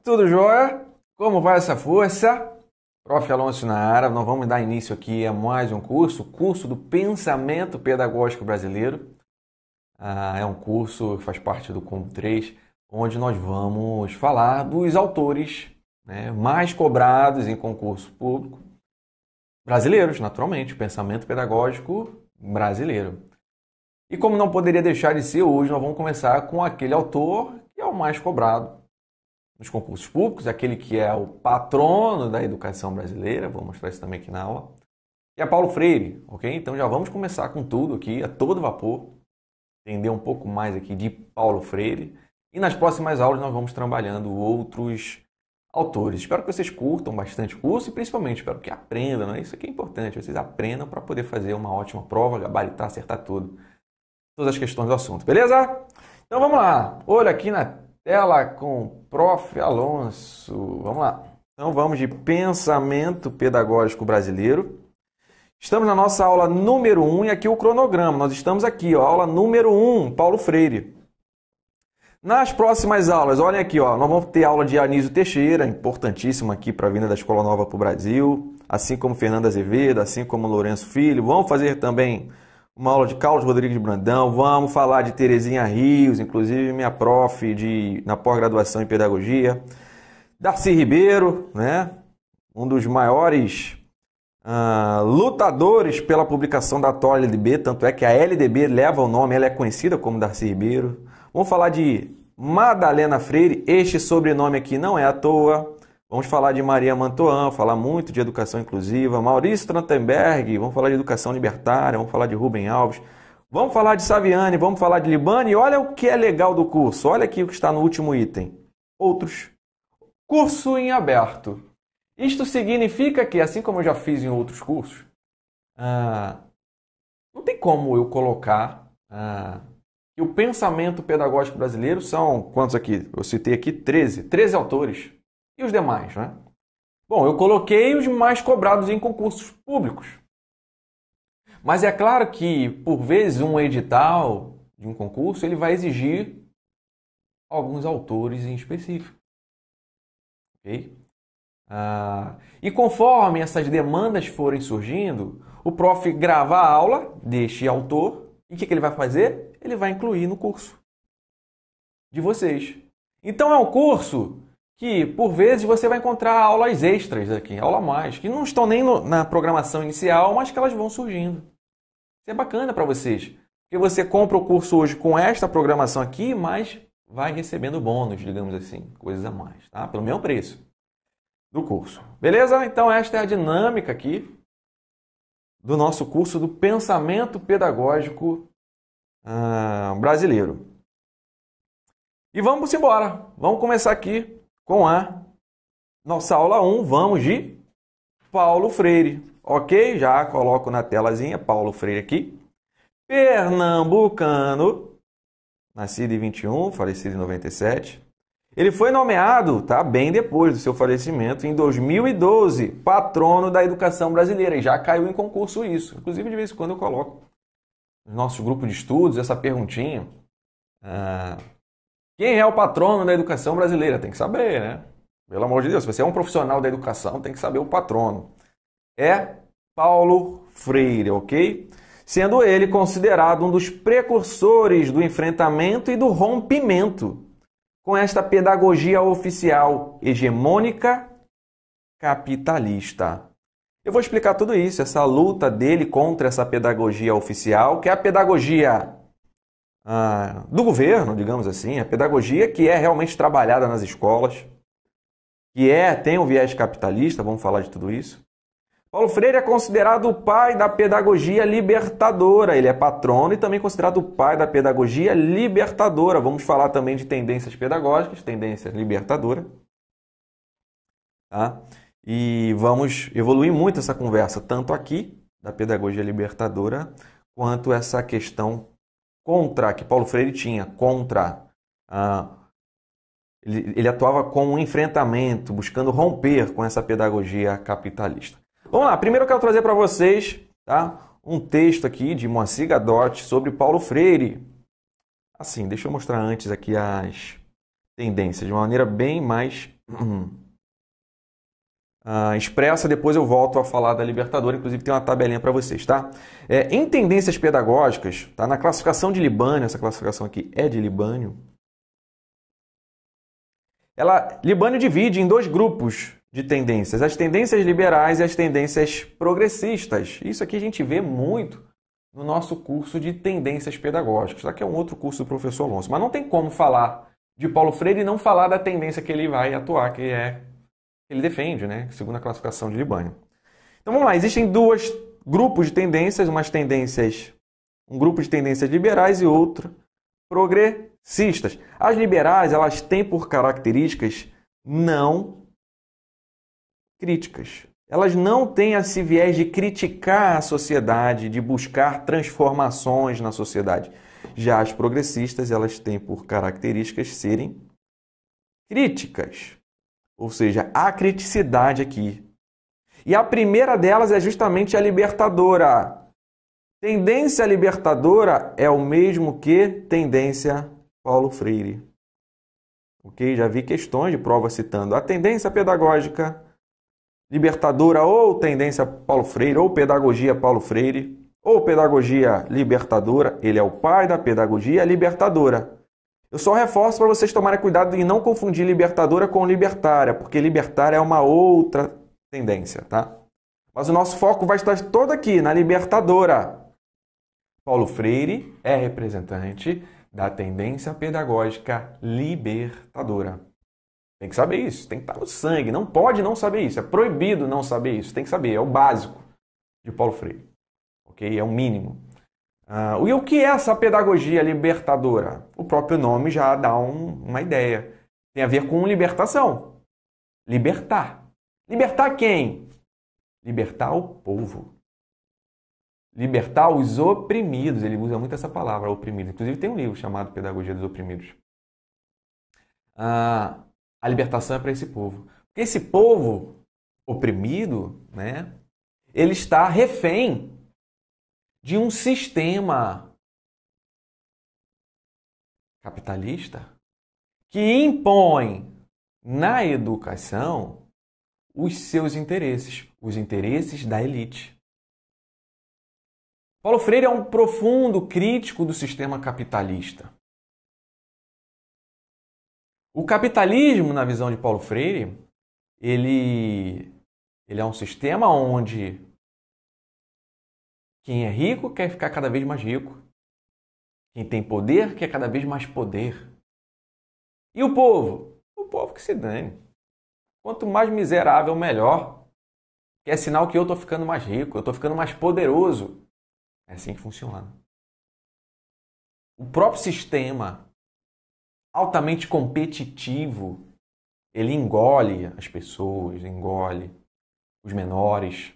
Tudo jóia? Como vai essa força? Prof. Alonso na área, nós vamos dar início aqui a mais um curso, o curso do Pensamento Pedagógico Brasileiro. É um curso que faz parte do Combo 3, onde nós vamos falar dos autores, mais cobrados em concurso público, brasileiros, naturalmente, o pensamento pedagógico brasileiro. E como não poderia deixar de ser, hoje nós vamos começar com aquele autor que é o mais cobrado nos concursos públicos, aquele que é o patrono da educação brasileira, vou mostrar isso também aqui na aula, e é Paulo Freire, ok? Então já vamos começar com tudo aqui, a todo vapor, entender um pouco mais aqui de Paulo Freire, e nas próximas aulas nós vamos trabalhando outros autores. Espero que vocês curtam bastante o curso e principalmente espero que aprendam, né? Isso aqui é importante, vocês aprendam para poder fazer uma ótima prova, gabaritar, acertar tudo, todas as questões do assunto, beleza? Então vamos lá, olho aqui na tela com o Prof. Alonso. Vamos lá. Então vamos de Pensamento Pedagógico Brasileiro. Estamos na nossa aula número 1 e aqui o cronograma. Nós estamos aqui, ó, aula número 1, Paulo Freire. Nas próximas aulas, olhem aqui, ó, nós vamos ter aula de Anísio Teixeira, importantíssima aqui para a vinda da Escola Nova para o Brasil, assim como Fernando Azevedo, assim como Lourenço Filho. Vamos fazer também uma aula de Carlos Rodrigues Brandão, vamos falar de Terezinha Rios, inclusive minha prof na pós-graduação em Pedagogia. Darcy Ribeiro, né? Um dos maiores lutadores pela publicação da atual LDB, tanto é que a LDB leva o nome, ela é conhecida como Darcy Ribeiro. Vamos falar de Madalena Freire, este sobrenome aqui não é à toa. Vamos falar de Maria Mantoan, falar muito de educação inclusiva, Maurício Trachtenberg, vamos falar de educação libertária, vamos falar de Rubem Alves, vamos falar de Saviani, vamos falar de Libani, e olha o que é legal do curso, olha aqui o que está no último item. Outros. Curso em aberto. Isto significa que, assim como eu já fiz em outros cursos, não tem como eu colocar que o pensamento pedagógico brasileiro são, quantos aqui? Eu citei aqui 13 autores. E os demais, né? Bom, eu coloquei os mais cobrados em concursos públicos. Mas é claro que, por vezes, um edital de um concurso, ele vai exigir alguns autores em específico. Ok? E conforme essas demandas forem surgindo, o prof grava a aula deste autor e o que ele vai fazer? Ele vai incluir no curso de vocês. Então é um curso que, por vezes, você vai encontrar aulas extras aqui, aula a mais, que não estão nem na programação inicial, mas que elas vão surgindo. Isso é bacana para vocês, porque você compra o curso hoje com esta programação aqui, mas vai recebendo bônus, digamos assim, coisas a mais, tá? Pelo mesmo preço do curso. Beleza? Então esta é a dinâmica aqui do nosso curso do Pensamento Pedagógico Brasileiro. E vamos embora. Vamos começar aqui com a nossa aula 1, vamos de Paulo Freire, ok? Já coloco na telazinha Paulo Freire aqui. Pernambucano, nascido em 21, falecido em 97. Ele foi nomeado, tá, bem depois do seu falecimento, em 2012, patrono da educação brasileira. E já caiu em concurso isso. Inclusive, de vez em quando eu coloco no nosso grupo de estudos essa perguntinha. Quem é o patrono da educação brasileira? Tem que saber, né? Pelo amor de Deus, se você é um profissional da educação, tem que saber o patrono. É Paulo Freire, ok? Sendo ele considerado um dos precursores do enfrentamento e do rompimento com esta pedagogia oficial hegemônica capitalista. Eu vou explicar tudo isso, essa luta dele contra essa pedagogia oficial, que é a pedagogia do governo, digamos assim, a pedagogia que é realmente trabalhada nas escolas, que tem um viés capitalista, vamos falar de tudo isso. Paulo Freire é considerado o pai da pedagogia libertadora, ele é patrono e também considerado o pai da pedagogia libertadora. Vamos falar também de tendências pedagógicas, tendência libertadora. Tá? E vamos evoluir muito essa conversa, tanto aqui, da pedagogia libertadora, quanto essa questão que Paulo Freire tinha contra ele atuava com um enfrentamento, buscando romper com essa pedagogia capitalista. Vamos lá, primeiro eu quero trazer para vocês, tá, um texto aqui de Moacir Gadotti sobre Paulo Freire. Assim, deixa eu mostrar antes aqui as tendências de uma maneira bem mais expressa, depois eu volto a falar da Libertadora, inclusive tem uma tabelinha para vocês, tá? Em tendências pedagógicas, tá? Na classificação de Libânio, essa classificação aqui é de Libânio, Libânio divide em dois grupos de tendências, as tendências liberais e as tendências progressistas. Isso aqui a gente vê muito no nosso curso de tendências pedagógicas, tá? Que é um outro curso do professor Alonso, mas não tem como falar de Paulo Freire e não falar da tendência que ele vai atuar, que ele defende, né? Segundo a classificação de Libânio. Então vamos lá, existem dois grupos de tendências, um grupo de tendências liberais e outro progressistas. As liberais, elas têm por características não críticas. Elas não têm esse viés de criticar a sociedade, de buscar transformações na sociedade. Já as progressistas, elas têm por características serem críticas. Ou seja, há criticidade aqui. E a primeira delas é justamente a libertadora. Tendência libertadora é o mesmo que tendência Paulo Freire. Ok? Já vi questões de prova citando a tendência pedagógica libertadora ou tendência Paulo Freire, ou pedagogia Paulo Freire, ou pedagogia libertadora. Ele é o pai da pedagogia libertadora. Eu só reforço para vocês tomarem cuidado em não confundir libertadora com libertária, porque libertária é uma outra tendência, tá? Mas o nosso foco vai estar todo aqui, na libertadora. Paulo Freire é representante da tendência pedagógica libertadora. Tem que saber isso, tem que estar no sangue, não pode não saber isso, é proibido não saber isso, tem que saber, é o básico de Paulo Freire, ok? É o mínimo. E o que é essa pedagogia libertadora? O próprio nome já dá uma ideia. Tem a ver com libertação. Libertar. Libertar quem? Libertar o povo. Libertar os oprimidos. Ele usa muito essa palavra, oprimido. Inclusive tem um livro chamado Pedagogia dos Oprimidos. A libertação é para esse povo. Porque esse povo oprimido, né, ele está refém de um sistema capitalista que impõe na educação os seus interesses, os interesses da elite. Paulo Freire é um profundo crítico do sistema capitalista. O capitalismo, na visão de Paulo Freire, ele é um sistema onde quem é rico quer ficar cada vez mais rico. Quem tem poder quer cada vez mais poder. E o povo? O povo que se dane. Quanto mais miserável, melhor. Que é sinal que eu estou ficando mais rico, eu estou ficando mais poderoso. É assim que funciona. O próprio sistema altamente competitivo, ele engole as pessoas, engole os menores.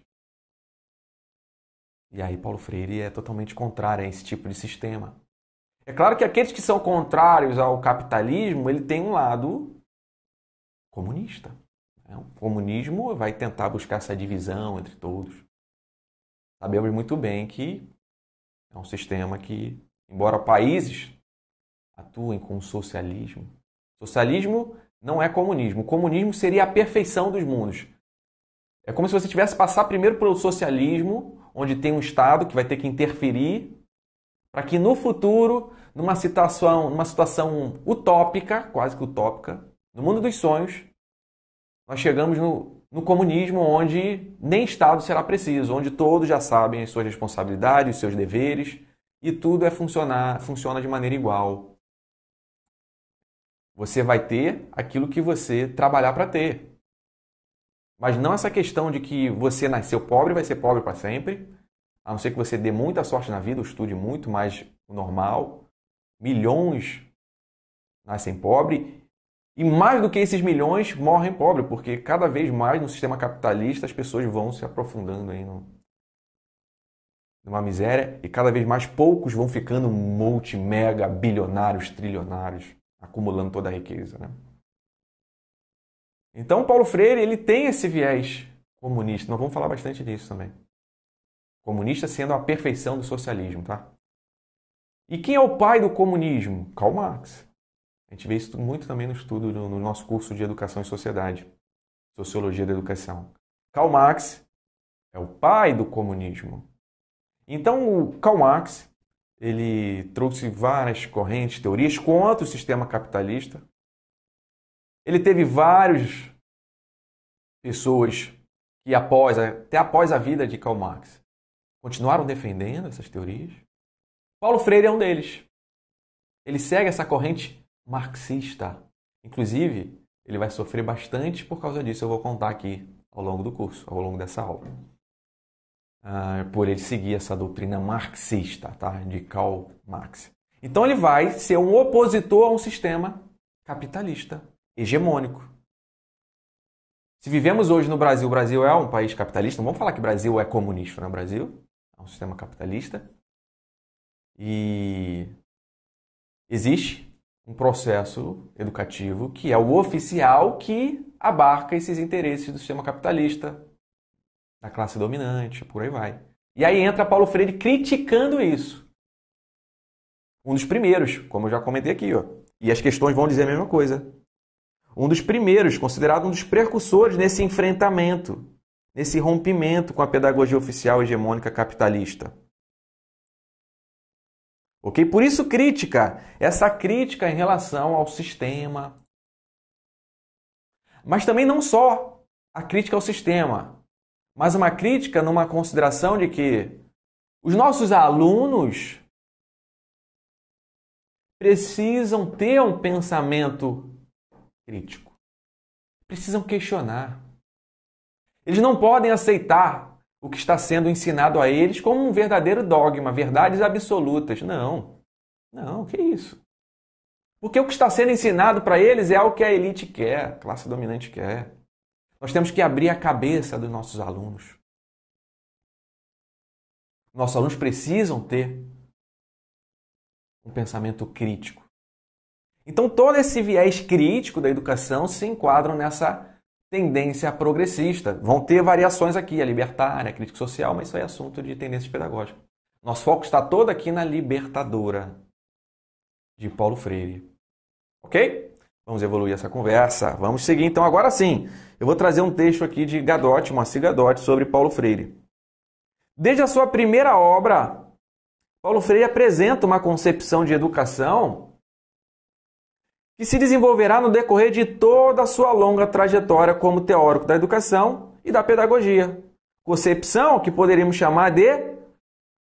E aí Paulo Freire é totalmente contrário a esse tipo de sistema. É claro que aqueles que são contrários ao capitalismo, ele tem um lado comunista. O comunismo vai tentar buscar essa divisão entre todos. Sabemos muito bem que é um sistema que, embora países atuem com o socialismo, socialismo não é comunismo. O comunismo seria a perfeição dos mundos. É como se você tivesse que passar primeiro pelo socialismo, onde tem um Estado que vai ter que interferir para que no futuro, numa situação utópica, quase que utópica, no mundo dos sonhos, nós chegamos no comunismo onde nem Estado será preciso, onde todos já sabem as suas responsabilidades, os seus deveres, e tudo funciona de maneira igual. Você vai ter aquilo que você trabalhar para ter. Mas não essa questão de que você nasceu pobre e vai ser pobre para sempre, a não ser que você dê muita sorte na vida, ou estude muito mais o normal. Milhões nascem pobres e mais do que esses milhões morrem pobres, porque cada vez mais no sistema capitalista as pessoas vão se aprofundando aí numa miséria e cada vez mais poucos vão ficando multi-mega bilionários, trilionários, acumulando toda a riqueza, né? Então, Paulo Freire ele tem esse viés comunista. Nós vamos falar bastante disso também. Comunista sendo a perfeição do socialismo, tá? E quem é o pai do comunismo? Karl Marx. A gente vê isso muito também no estudo, no nosso curso de Educação e Sociedade, Sociologia da Educação. Karl Marx é o pai do comunismo. Então, o Karl Marx, ele trouxe várias correntes, teorias contra o sistema capitalista. Ele teve várias pessoas que, até após a vida de Karl Marx, continuaram defendendo essas teorias. Paulo Freire é um deles. Ele segue essa corrente marxista. Inclusive, ele vai sofrer bastante por causa disso. Eu vou contar aqui ao longo do curso, ao longo dessa aula. Por ele seguir essa doutrina marxista, tá? De Karl Marx. Então ele vai ser um opositor a um sistema capitalista, hegemônico. Se vivemos hoje no Brasil, o Brasil é um país capitalista, não vamos falar que o Brasil é comunista, né? O Brasil é um sistema capitalista. E existe um processo educativo que é o oficial que abarca esses interesses do sistema capitalista, da classe dominante, por aí vai. E aí entra Paulo Freire criticando isso. Um dos primeiros, como eu já comentei aqui, ó. E as questões vão dizer a mesma coisa. Um dos primeiros, considerado um dos precursores nesse enfrentamento, nesse rompimento com a pedagogia oficial hegemônica capitalista. Ok? Por isso crítica, essa crítica em relação ao sistema. Mas também não só a crítica ao sistema, mas uma crítica numa consideração de que os nossos alunos precisam ter um pensamento crítico. Precisam questionar. Eles não podem aceitar o que está sendo ensinado a eles como um verdadeiro dogma, verdades absolutas. Não, que isso? Porque o que está sendo ensinado para eles é o que a elite quer, a classe dominante quer. Nós temos que abrir a cabeça dos nossos alunos. Nossos alunos precisam ter um pensamento crítico. Então, todo esse viés crítico da educação se enquadram nessa tendência progressista. Vão ter variações aqui, a libertária, a crítica social, mas isso é assunto de tendências pedagógicas. Nosso foco está todo aqui na libertadora de Paulo Freire. Ok? Vamos evoluir essa conversa. Vamos seguir, então, agora sim. Eu vou trazer um texto aqui de Gadotti, Moacir Gadotti, sobre Paulo Freire. Desde a sua primeira obra, Paulo Freire apresenta uma concepção de educação que se desenvolverá no decorrer de toda a sua longa trajetória como teórico da educação e da pedagogia. Concepção que poderíamos chamar de,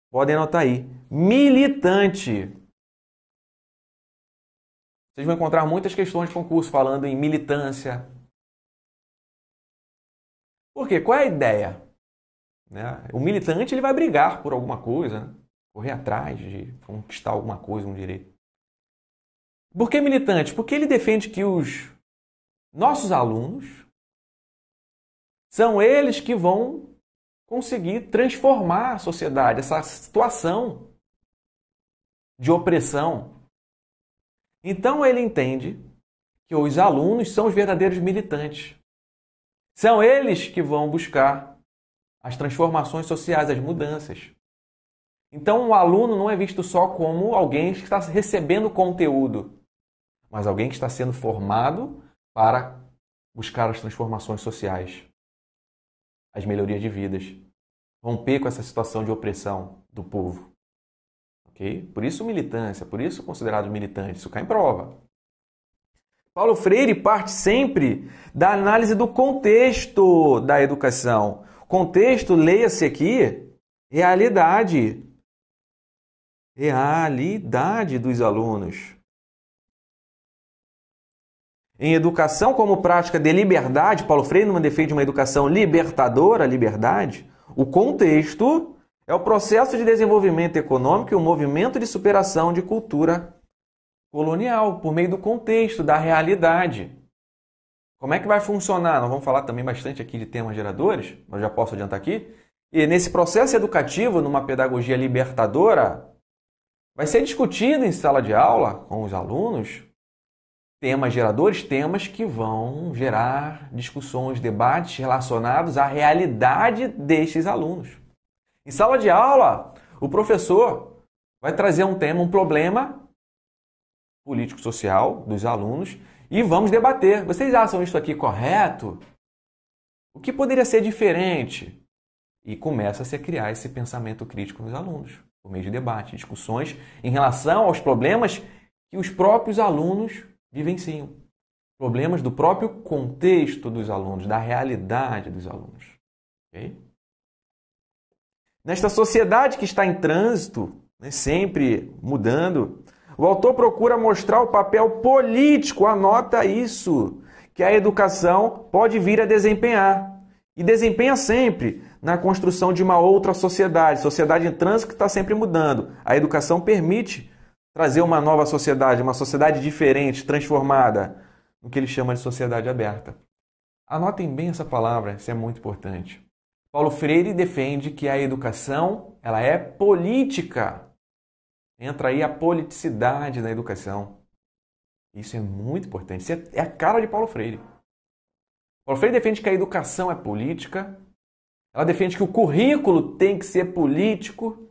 podem anotar aí, militante. Vocês vão encontrar muitas questões de concurso falando em militância. Por quê? Qual é a ideia? O militante ele vai brigar por alguma coisa, correr atrás de conquistar alguma coisa, um direito. Por que militante? Porque ele defende que os nossos alunos são eles que vão conseguir transformar a sociedade, essa situação de opressão. Então ele entende que os alunos são os verdadeiros militantes. São eles que vão buscar as transformações sociais, as mudanças. Então o aluno não é visto só como alguém que está recebendo conteúdo, mas alguém que está sendo formado para buscar as transformações sociais, as melhorias de vidas, romper com essa situação de opressão do povo. Okay? Por isso militância, por isso considerado militante, isso cai em prova. Paulo Freire parte sempre da análise do contexto da educação. Contexto, leia-se aqui, realidade. Realidade dos alunos. Em educação como prática de liberdade, Paulo Freire não defende uma educação libertadora, liberdade. O contexto é o processo de desenvolvimento econômico e o movimento de superação de cultura colonial, por meio do contexto, da realidade. Como é que vai funcionar? Nós vamos falar também bastante aqui de temas geradores, mas já posso adiantar aqui. E nesse processo educativo, numa pedagogia libertadora, vai ser discutido em sala de aula com os alunos temas geradores, temas que vão gerar discussões, debates relacionados à realidade destes alunos. Em sala de aula, o professor vai trazer um tema, um problema político-social dos alunos e vamos debater. Vocês acham isso aqui correto? O que poderia ser diferente? E começa-se a criar esse pensamento crítico nos alunos, por meio de debate, discussões em relação aos problemas que os próprios alunos vivenciam. Problemas do próprio contexto dos alunos, da realidade dos alunos. Okay? Nesta sociedade que está em trânsito, sempre mudando, o autor procura mostrar o papel político, anota isso, que a educação pode vir a desempenhar. E desempenha sempre na construção de uma outra sociedade. Sociedade em trânsito que está sempre mudando. A educação permite trazer uma nova sociedade, uma sociedade diferente, transformada, no que ele chama de sociedade aberta. Anotem bem essa palavra, isso é muito importante. Paulo Freire defende que a educação ela é política. Entra aí a politicidade na educação. Isso é muito importante. Isso é a cara de Paulo Freire. Paulo Freire defende que a educação é política. Ela defende que o currículo tem que ser político.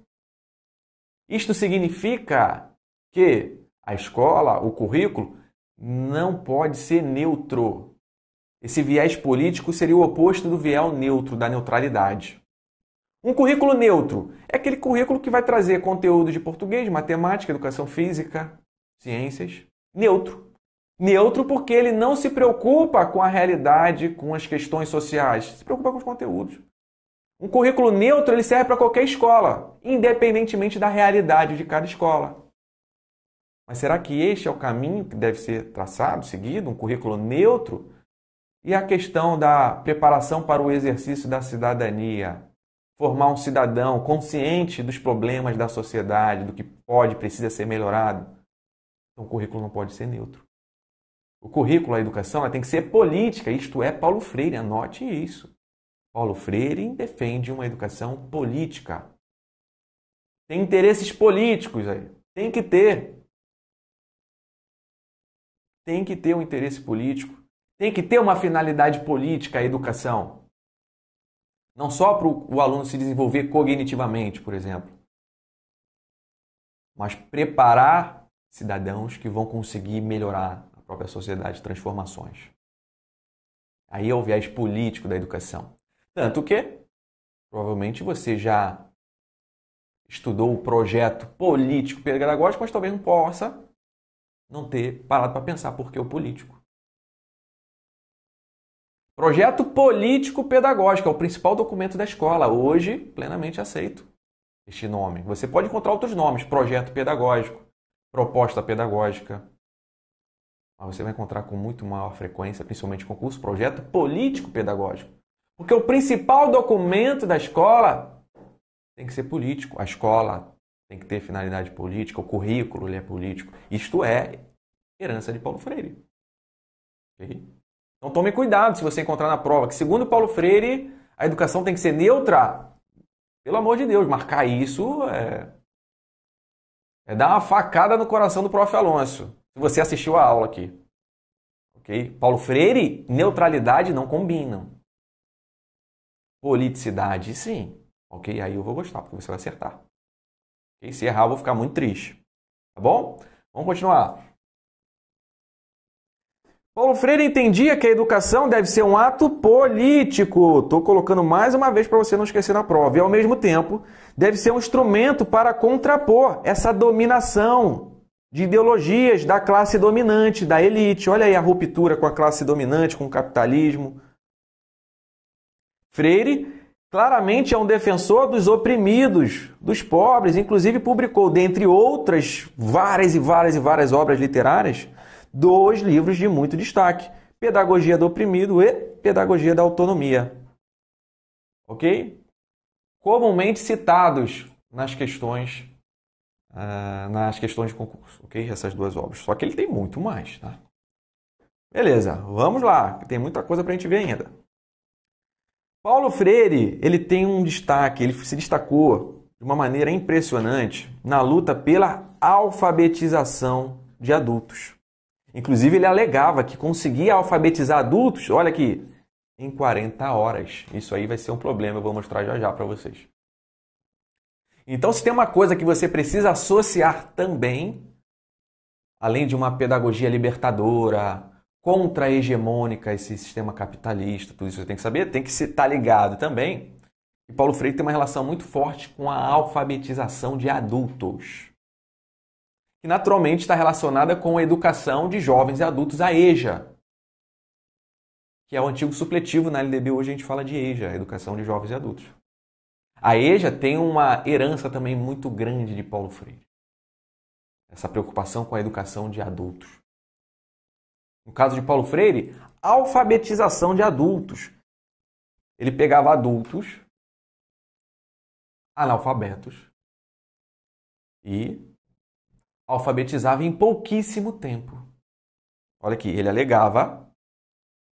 Isto significa que a escola, o currículo, não pode ser neutro. Esse viés político seria o oposto do viés neutro, da neutralidade. Um currículo neutro é aquele currículo que vai trazer conteúdo de português, matemática, educação física, ciências. Neutro. Neutro porque ele não se preocupa com a realidade, com as questões sociais. Se preocupa com os conteúdos. Um currículo neutro ele serve para qualquer escola, independentemente da realidade de cada escola. Mas será que este é o caminho que deve ser traçado, seguido? Um currículo neutro? E a questão da preparação para o exercício da cidadania? Formar um cidadão consciente dos problemas da sociedade, do que pode, precisa ser melhorado? Então o currículo não pode ser neutro. O currículo, a educação, ela tem que ser política, isto é, Paulo Freire, anote isso. Paulo Freire defende uma educação política. Tem interesses políticos aí, tem que ter. Tem que ter um interesse político, tem que ter uma finalidade política a educação. Não só para o aluno se desenvolver cognitivamente, por exemplo, mas preparar cidadãos que vão conseguir melhorar a própria sociedade, transformações. Aí é o viés político da educação. Tanto que, provavelmente, você já estudou o projeto político pedagógico, mas talvez não possa não ter parado para pensar por que o político. Projeto político pedagógico é o principal documento da escola. Hoje, plenamente aceito este nome. Você pode encontrar outros nomes. Projeto pedagógico, proposta pedagógica. Mas você vai encontrar com muito maior frequência, principalmente em concurso, projeto político pedagógico. Porque o principal documento da escola tem que ser político. A escola tem que ter finalidade política, o currículo ele é político. Isto é herança de Paulo Freire. Okay? Então tome cuidado se você encontrar na prova que, segundo Paulo Freire, a educação tem que ser neutra. Pelo amor de Deus, marcar isso é dar uma facada no coração do prof. Alonso. Se você assistiu a aula aqui. Okay? Paulo Freire, neutralidade não combinam. Politicidade, sim. Ok? Aí eu vou gostar, porque você vai acertar. Okay? Se errar, eu vou ficar muito triste. Tá bom? Vamos continuar. Paulo Freire entendia que a educação deve ser um ato político. Estou colocando mais uma vez para você não esquecer na prova. E, ao mesmo tempo, deve ser um instrumento para contrapor essa dominação de ideologias da classe dominante, da elite. Olha aí a ruptura com a classe dominante, com o capitalismo. Freire claramente é um defensor dos oprimidos, dos pobres. Inclusive publicou, dentre outras, várias obras literárias, 2 livros de muito destaque. Pedagogia do Oprimido e Pedagogia da Autonomia. Ok? Comumente citados nas questões de concurso. Ok? Essas 2 obras. Só que ele tem muito mais. Tá? Beleza, vamos lá. Tem muita coisa para a gente ver ainda. Paulo Freire, ele tem um destaque, ele se destacou de uma maneira impressionante na luta pela alfabetização de adultos. Inclusive, ele alegava que conseguia alfabetizar adultos, olha aqui, em 40 horas. Isso aí vai ser um problema, eu vou mostrar já já para vocês. Então, se tem uma coisa que você precisa associar também além de uma pedagogia libertadora, contra-hegemônica, esse sistema capitalista, tudo isso você tem que saber, tem que estar ligado também. E Paulo Freire tem uma relação muito forte com a alfabetização de adultos, que naturalmente está relacionada com a educação de jovens e adultos, a EJA, que é o antigo supletivo. Na LDB hoje a gente fala de EJA, Educação de Jovens e Adultos. A EJA tem uma herança também muito grande de Paulo Freire. Essa preocupação com a educação de adultos. No caso de Paulo Freire, alfabetização de adultos. Ele pegava adultos analfabetos e alfabetizava em pouquíssimo tempo. Olha aqui, ele alegava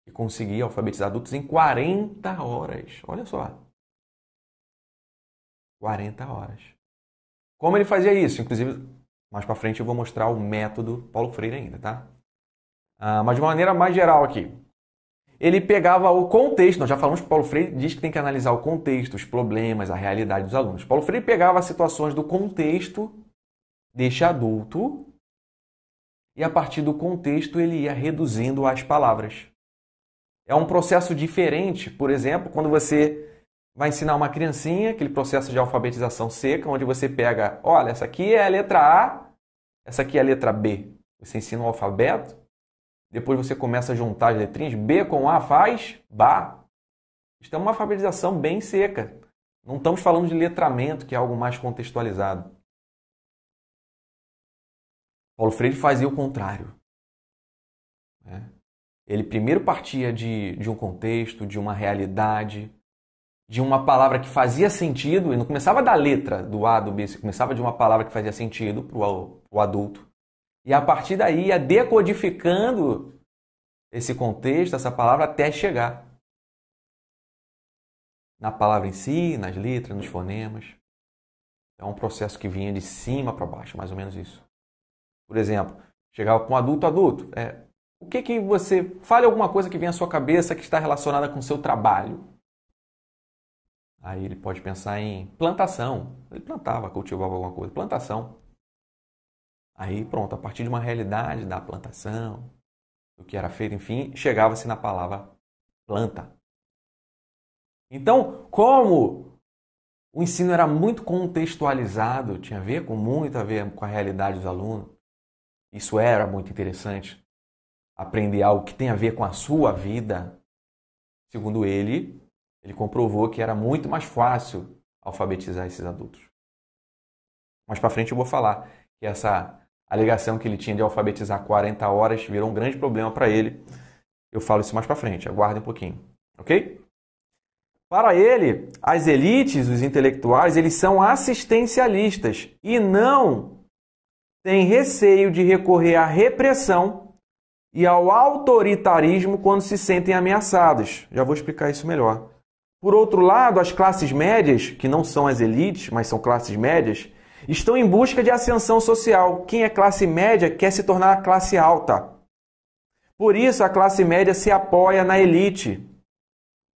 que conseguia alfabetizar adultos em 40 horas. Olha só. 40 horas. Como ele fazia isso? Inclusive, mais para frente eu vou mostrar o método Paulo Freire ainda, tá? Mas de uma maneira mais geral aqui. Ele pegava o contexto, nós já falamos que Paulo Freire diz que tem que analisar o contexto, os problemas, a realidade dos alunos. Paulo Freire pegava as situações do contexto deste adulto e a partir do contexto ele ia reduzindo as palavras. É um processo diferente, por exemplo, quando você vai ensinar uma criancinha, aquele processo de alfabetização seca, onde você pega, olha, essa aqui é a letra A, essa aqui é a letra B. Você ensina o alfabeto, depois você começa a juntar as letrinhas, B com A faz Bá. Isso é uma alfabetização bem seca. Não estamos falando de letramento, que é algo mais contextualizado. Paulo Freire fazia o contrário. Ele primeiro partia de um contexto, de uma realidade, de uma palavra que fazia sentido, e não começava da letra do A, do B, começava de uma palavra que fazia sentido para o adulto. E a partir daí ia decodificando esse contexto, essa palavra, até chegar na palavra em si, nas letras, nos fonemas. É um processo que vinha de cima para baixo, mais ou menos isso. Por exemplo, chegava para um adulto, o que você... Fale alguma coisa que vem à sua cabeça que está relacionada com o seu trabalho. Aí ele pode pensar em plantação. Ele plantava, cultivava alguma coisa. Plantação. Aí pronto, a partir de uma realidade da plantação, do que era feito, enfim, chegava-se na palavra planta. Então, como o ensino era muito contextualizado, tinha muito a ver com a realidade dos alunos, isso era muito interessante. Aprender algo que tem a ver com a sua vida, segundo ele comprovou que era muito mais fácil alfabetizar esses adultos. Mais para frente eu vou falar que essa alegação que ele tinha de alfabetizar 40 horas virou um grande problema para ele. Eu falo isso mais para frente, aguardem um pouquinho, ok? Para ele, as elites, os intelectuais, eles são assistencialistas e não têm receio de recorrer à repressão e ao autoritarismo quando se sentem ameaçados. Já vou explicar isso melhor. Por outro lado, as classes médias, que não são as elites, mas são classes médias, estão em busca de ascensão social. Quem é classe média quer se tornar classe alta. Por isso, a classe média se apoia na elite.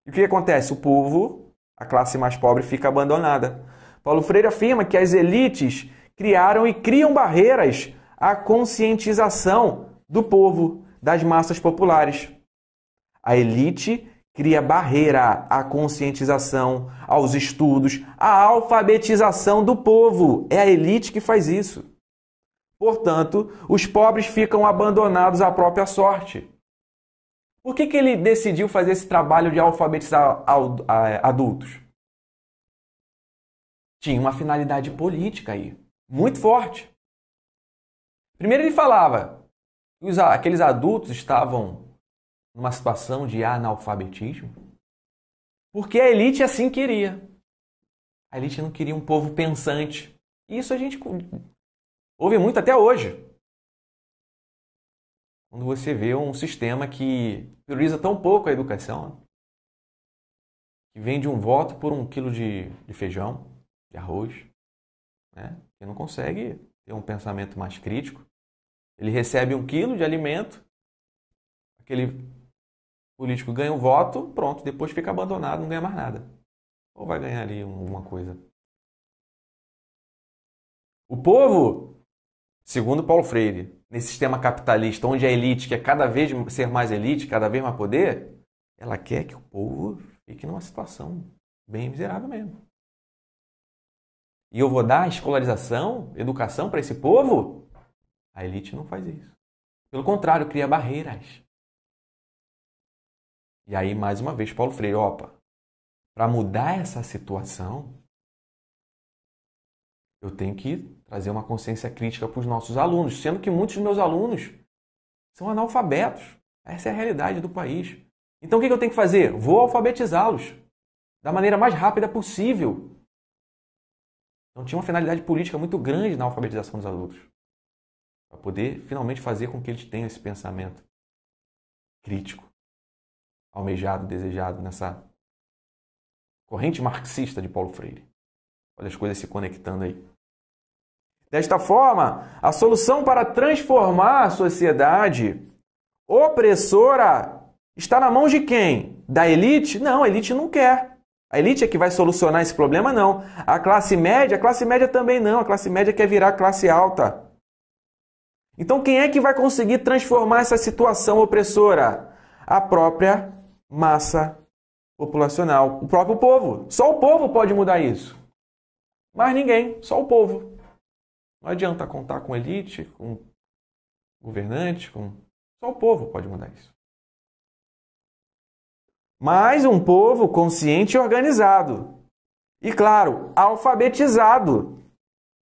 E o que acontece? O povo, a classe mais pobre, fica abandonada. Paulo Freire afirma que as elites criaram e criam barreiras à conscientização do povo, das massas populares. A elite cria barreira à conscientização, aos estudos, à alfabetização do povo. É a elite que faz isso. Portanto, os pobres ficam abandonados à própria sorte. Por que ele decidiu fazer esse trabalho de alfabetizar adultos? Tinha uma finalidade política aí, muito forte. Primeiro ele falava que aqueles adultos estavam numa situação de analfabetismo, porque a elite assim queria. A elite não queria um povo pensante. E isso a gente ouve muito até hoje. Quando você vê um sistema que prioriza tão pouco a educação, que vende um voto por 1 quilo de feijão, de arroz, né? Que não consegue ter um pensamento mais crítico. Ele recebe 1 quilo de alimento, aquele político ganha um voto, pronto, depois fica abandonado, não ganha mais nada. Ou vai ganhar ali alguma coisa. O povo segundo Paulo Freire, nesse sistema capitalista, onde a elite quer cada vez ser mais elite, cada vez mais poder, ela quer que o povo fique numa situação bem miserável mesmo. E eu vou dar escolarização, educação para esse povo? A elite não faz isso. Pelo contrário, cria barreiras. E aí, mais uma vez, Paulo Freire, opa, para mudar essa situação, eu tenho que trazer uma consciência crítica para os nossos alunos, sendo que muitos dos meus alunos são analfabetos. Essa é a realidade do país. Então, o que eu tenho que fazer? Vou alfabetizá-los da maneira mais rápida possível. Então, tinha uma finalidade política muito grande na alfabetização dos adultos, para poder finalmente fazer com que eles tenham esse pensamento crítico, almejado, desejado nessa corrente marxista de Paulo Freire. Olha as coisas se conectando aí. Desta forma, a solução para transformar a sociedade opressora está na mão de quem? Da elite? Não, a elite não quer. A elite é que vai solucionar esse problema? Não. A classe média também não. A classe média quer virar classe alta. Então, quem é que vai conseguir transformar essa situação opressora? A própria massa populacional, o próprio povo. Só o povo pode mudar isso. Mas ninguém, só o povo. Não adianta contar com elite, com governante, só o povo pode mudar isso. Mas um povo consciente e organizado. E, claro, alfabetizado.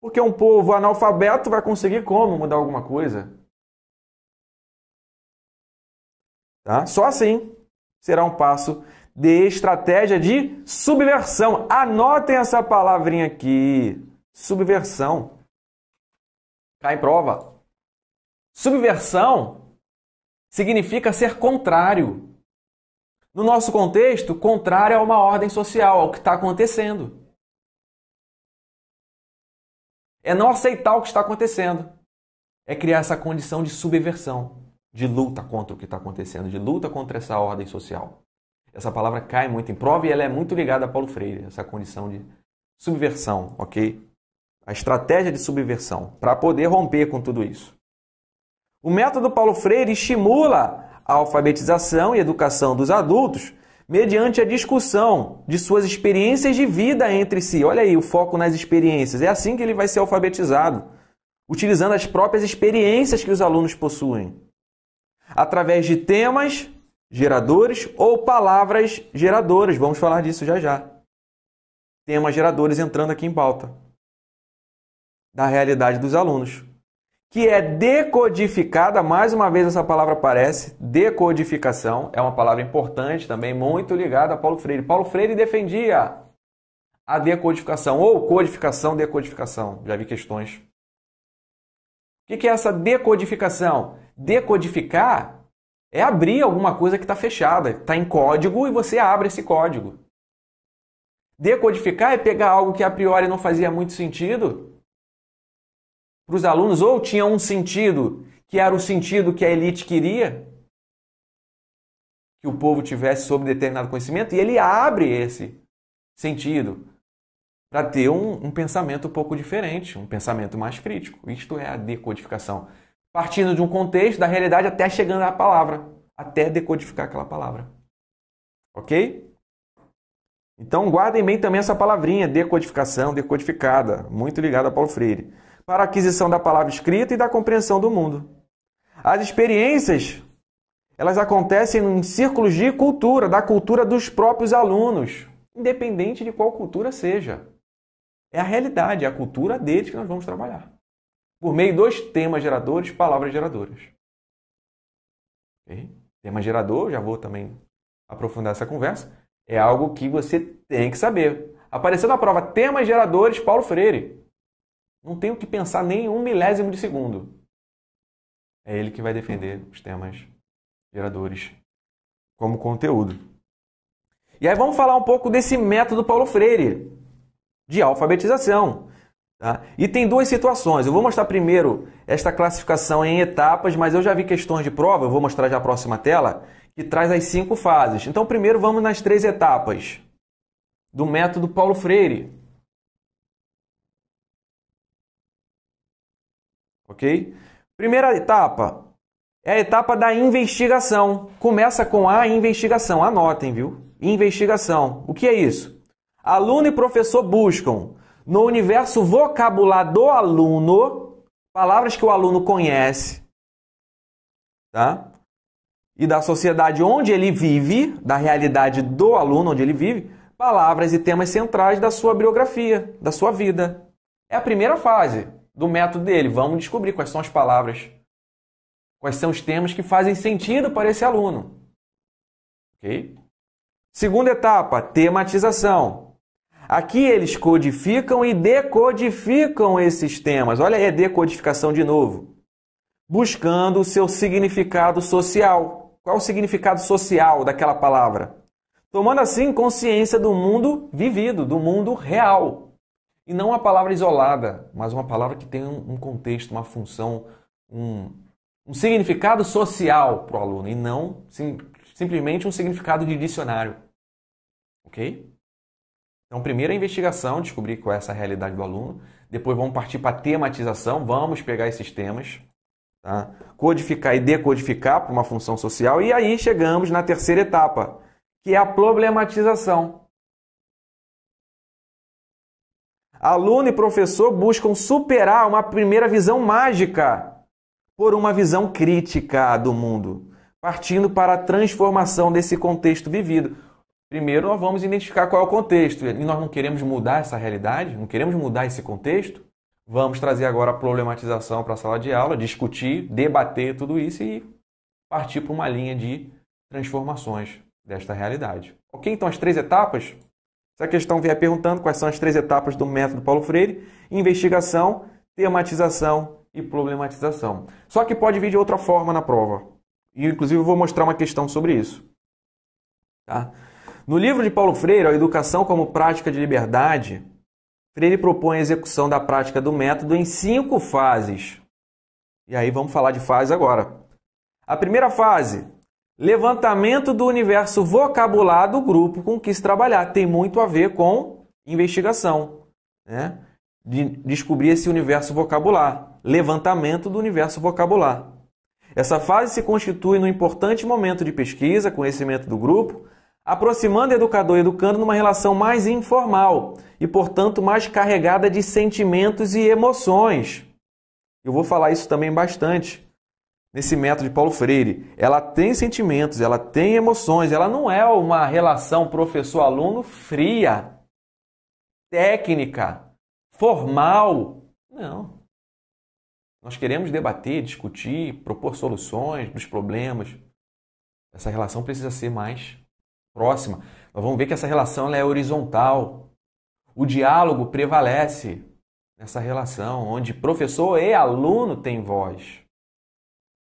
Porque um povo analfabeto vai conseguir como mudar alguma coisa? Tá? Só assim será um passo de estratégia de subversão. Anotem essa palavrinha aqui. Subversão. Cai em prova. Subversão significa ser contrário. No nosso contexto, contrário a uma ordem social, ao que está acontecendo. É não aceitar o que está acontecendo. É criar essa condição de subversão, de luta contra o que está acontecendo, de luta contra essa ordem social. Essa palavra cai muito em prova e ela é muito ligada a Paulo Freire, essa condição de subversão, ok? A estratégia de subversão, para poder romper com tudo isso. O método Paulo Freire estimula a alfabetização e educação dos adultos mediante a discussão de suas experiências de vida entre si. Olha aí o foco nas experiências. É assim que ele vai ser alfabetizado, utilizando as próprias experiências que os alunos possuem, através de temas geradores ou palavras geradoras. Vamos falar disso já já. Temas geradores entrando aqui em pauta. Da realidade dos alunos. Que é decodificada, mais uma vez essa palavra aparece, decodificação, é uma palavra importante também, muito ligada a Paulo Freire. Paulo Freire defendia a decodificação, ou codificação, decodificação. Já vi questões. O que é essa decodificação? Decodificar é abrir alguma coisa que está fechada, está em código e você abre esse código. Decodificar é pegar algo que a priori não fazia muito sentido para os alunos, ou tinha um sentido que era o sentido que a elite queria que o povo tivesse sobre determinado conhecimento, e ele abre esse sentido para ter um pensamento um pouco diferente, um pensamento mais crítico. Isto é a decodificação. Partindo de um contexto, da realidade, até chegando à palavra, até decodificar aquela palavra. Ok? Então, guardem bem também essa palavrinha, decodificação, decodificada, muito ligada a Paulo Freire, para a aquisição da palavra escrita e da compreensão do mundo. As experiências, elas acontecem em círculos de cultura, da cultura dos próprios alunos, independente de qual cultura seja. É a realidade, é a cultura deles que nós vamos trabalhar. Por meio dos temas geradores, palavras geradoras. Okay? Tema gerador, já vou também aprofundar essa conversa, é algo que você tem que saber. Apareceu na prova, temas geradores, Paulo Freire. Não tenho que pensar nem um milésimo de segundo. É ele que vai defender os temas geradores como conteúdo. E aí vamos falar um pouco desse método Paulo Freire de alfabetização. Tá? E tem duas situações. Eu vou mostrar primeiro esta classificação em etapas, mas eu já vi questões de prova, eu vou mostrar já a próxima tela, que traz as 5 fases. Então primeiro vamos nas 3 etapas do método Paulo Freire. ok? Primeira etapa é a etapa da investigação. Começa com a investigação. Anotem, viu? Investigação. O que é isso? Aluno e professor buscam, no universo vocabular do aluno, palavras que o aluno conhece, tá? E da sociedade onde ele vive, da realidade do aluno onde ele vive, palavras e temas centrais da sua biografia, da sua vida. É a primeira fase do método dele. Vamos descobrir quais são as palavras, quais são os temas que fazem sentido para esse aluno. Ok? Segunda etapa, tematização. Aqui eles codificam e decodificam esses temas. Olha aí a decodificação de novo. Buscando o seu significado social. Qual o significado social daquela palavra? Tomando assim consciência do mundo vivido, do mundo real. E não uma palavra isolada, mas uma palavra que tem um contexto, uma função, um significado social para o aluno. E não simplesmente um significado de dicionário. Ok? Então, primeiro a investigação, descobrir qual é essa realidade do aluno. Depois vamos partir para a tematização, vamos pegar esses temas, tá? Codificar e decodificar para uma função social. E aí chegamos na terceira etapa, que é a problematização. Aluno e professor buscam superar uma primeira visão mágica por uma visão crítica do mundo, partindo para a transformação desse contexto vivido. Primeiro, nós vamos identificar qual é o contexto. E nós não queremos mudar essa realidade, não queremos mudar esse contexto. Vamos trazer agora a problematização para a sala de aula, discutir, debater tudo isso e partir para uma linha de transformações desta realidade. Ok? Então, as três etapas. Se a questão vier perguntando quais são as três etapas do método Paulo Freire: investigação, tematização e problematização. Só que pode vir de outra forma na prova. E, inclusive, eu vou mostrar uma questão sobre isso. Tá? No livro de Paulo Freire, A Educação como Prática de Liberdade, Freire propõe a execução da prática do método em 5 fases. E aí vamos falar de fase agora. A primeira fase, levantamento do universo vocabular do grupo com que se trabalhar. Tem muito a ver com investigação, né? De descobrir esse universo vocabular. Levantamento do universo vocabular. Essa fase se constitui num importante momento de pesquisa, conhecimento do grupo, aproximando educador e educando numa relação mais informal e, portanto, mais carregada de sentimentos e emoções. Eu vou falar isso também bastante nesse método de Paulo Freire. Ela tem sentimentos, ela tem emoções, ela não é uma relação professor-aluno fria, técnica, formal. Não. Nós queremos debater, discutir, propor soluções dos problemas. Essa relação precisa ser mais próxima. Nós vamos ver que essa relação ela é horizontal. O diálogo prevalece nessa relação, onde professor e aluno têm voz.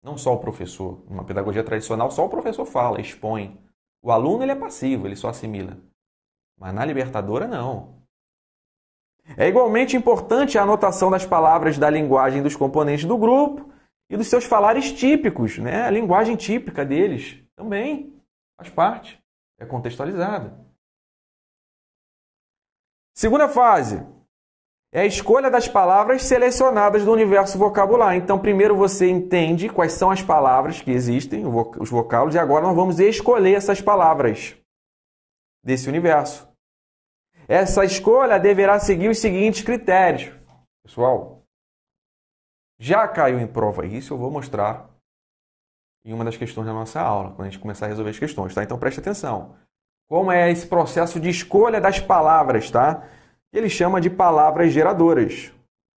Não só o professor. Numa pedagogia tradicional, só o professor fala, expõe. O aluno ele é passivo, ele só assimila. Mas na libertadora, não. É igualmente importante a anotação das palavras da linguagem dos componentes do grupo e dos seus falares típicos, né? A linguagem típica deles também faz parte. É contextualizada. Segunda fase é a escolha das palavras selecionadas do universo vocabular. Então, primeiro você entende quais são as palavras que existem, os vocábulos, e agora nós vamos escolher essas palavras desse universo. Essa escolha deverá seguir os seguintes critérios. Pessoal, já caiu em prova isso, eu vou mostrar em uma das questões da nossa aula, quando a gente começar a resolver as questões, tá? Então preste atenção. Como é esse processo de escolha das palavras, tá? Ele chama de palavras geradoras.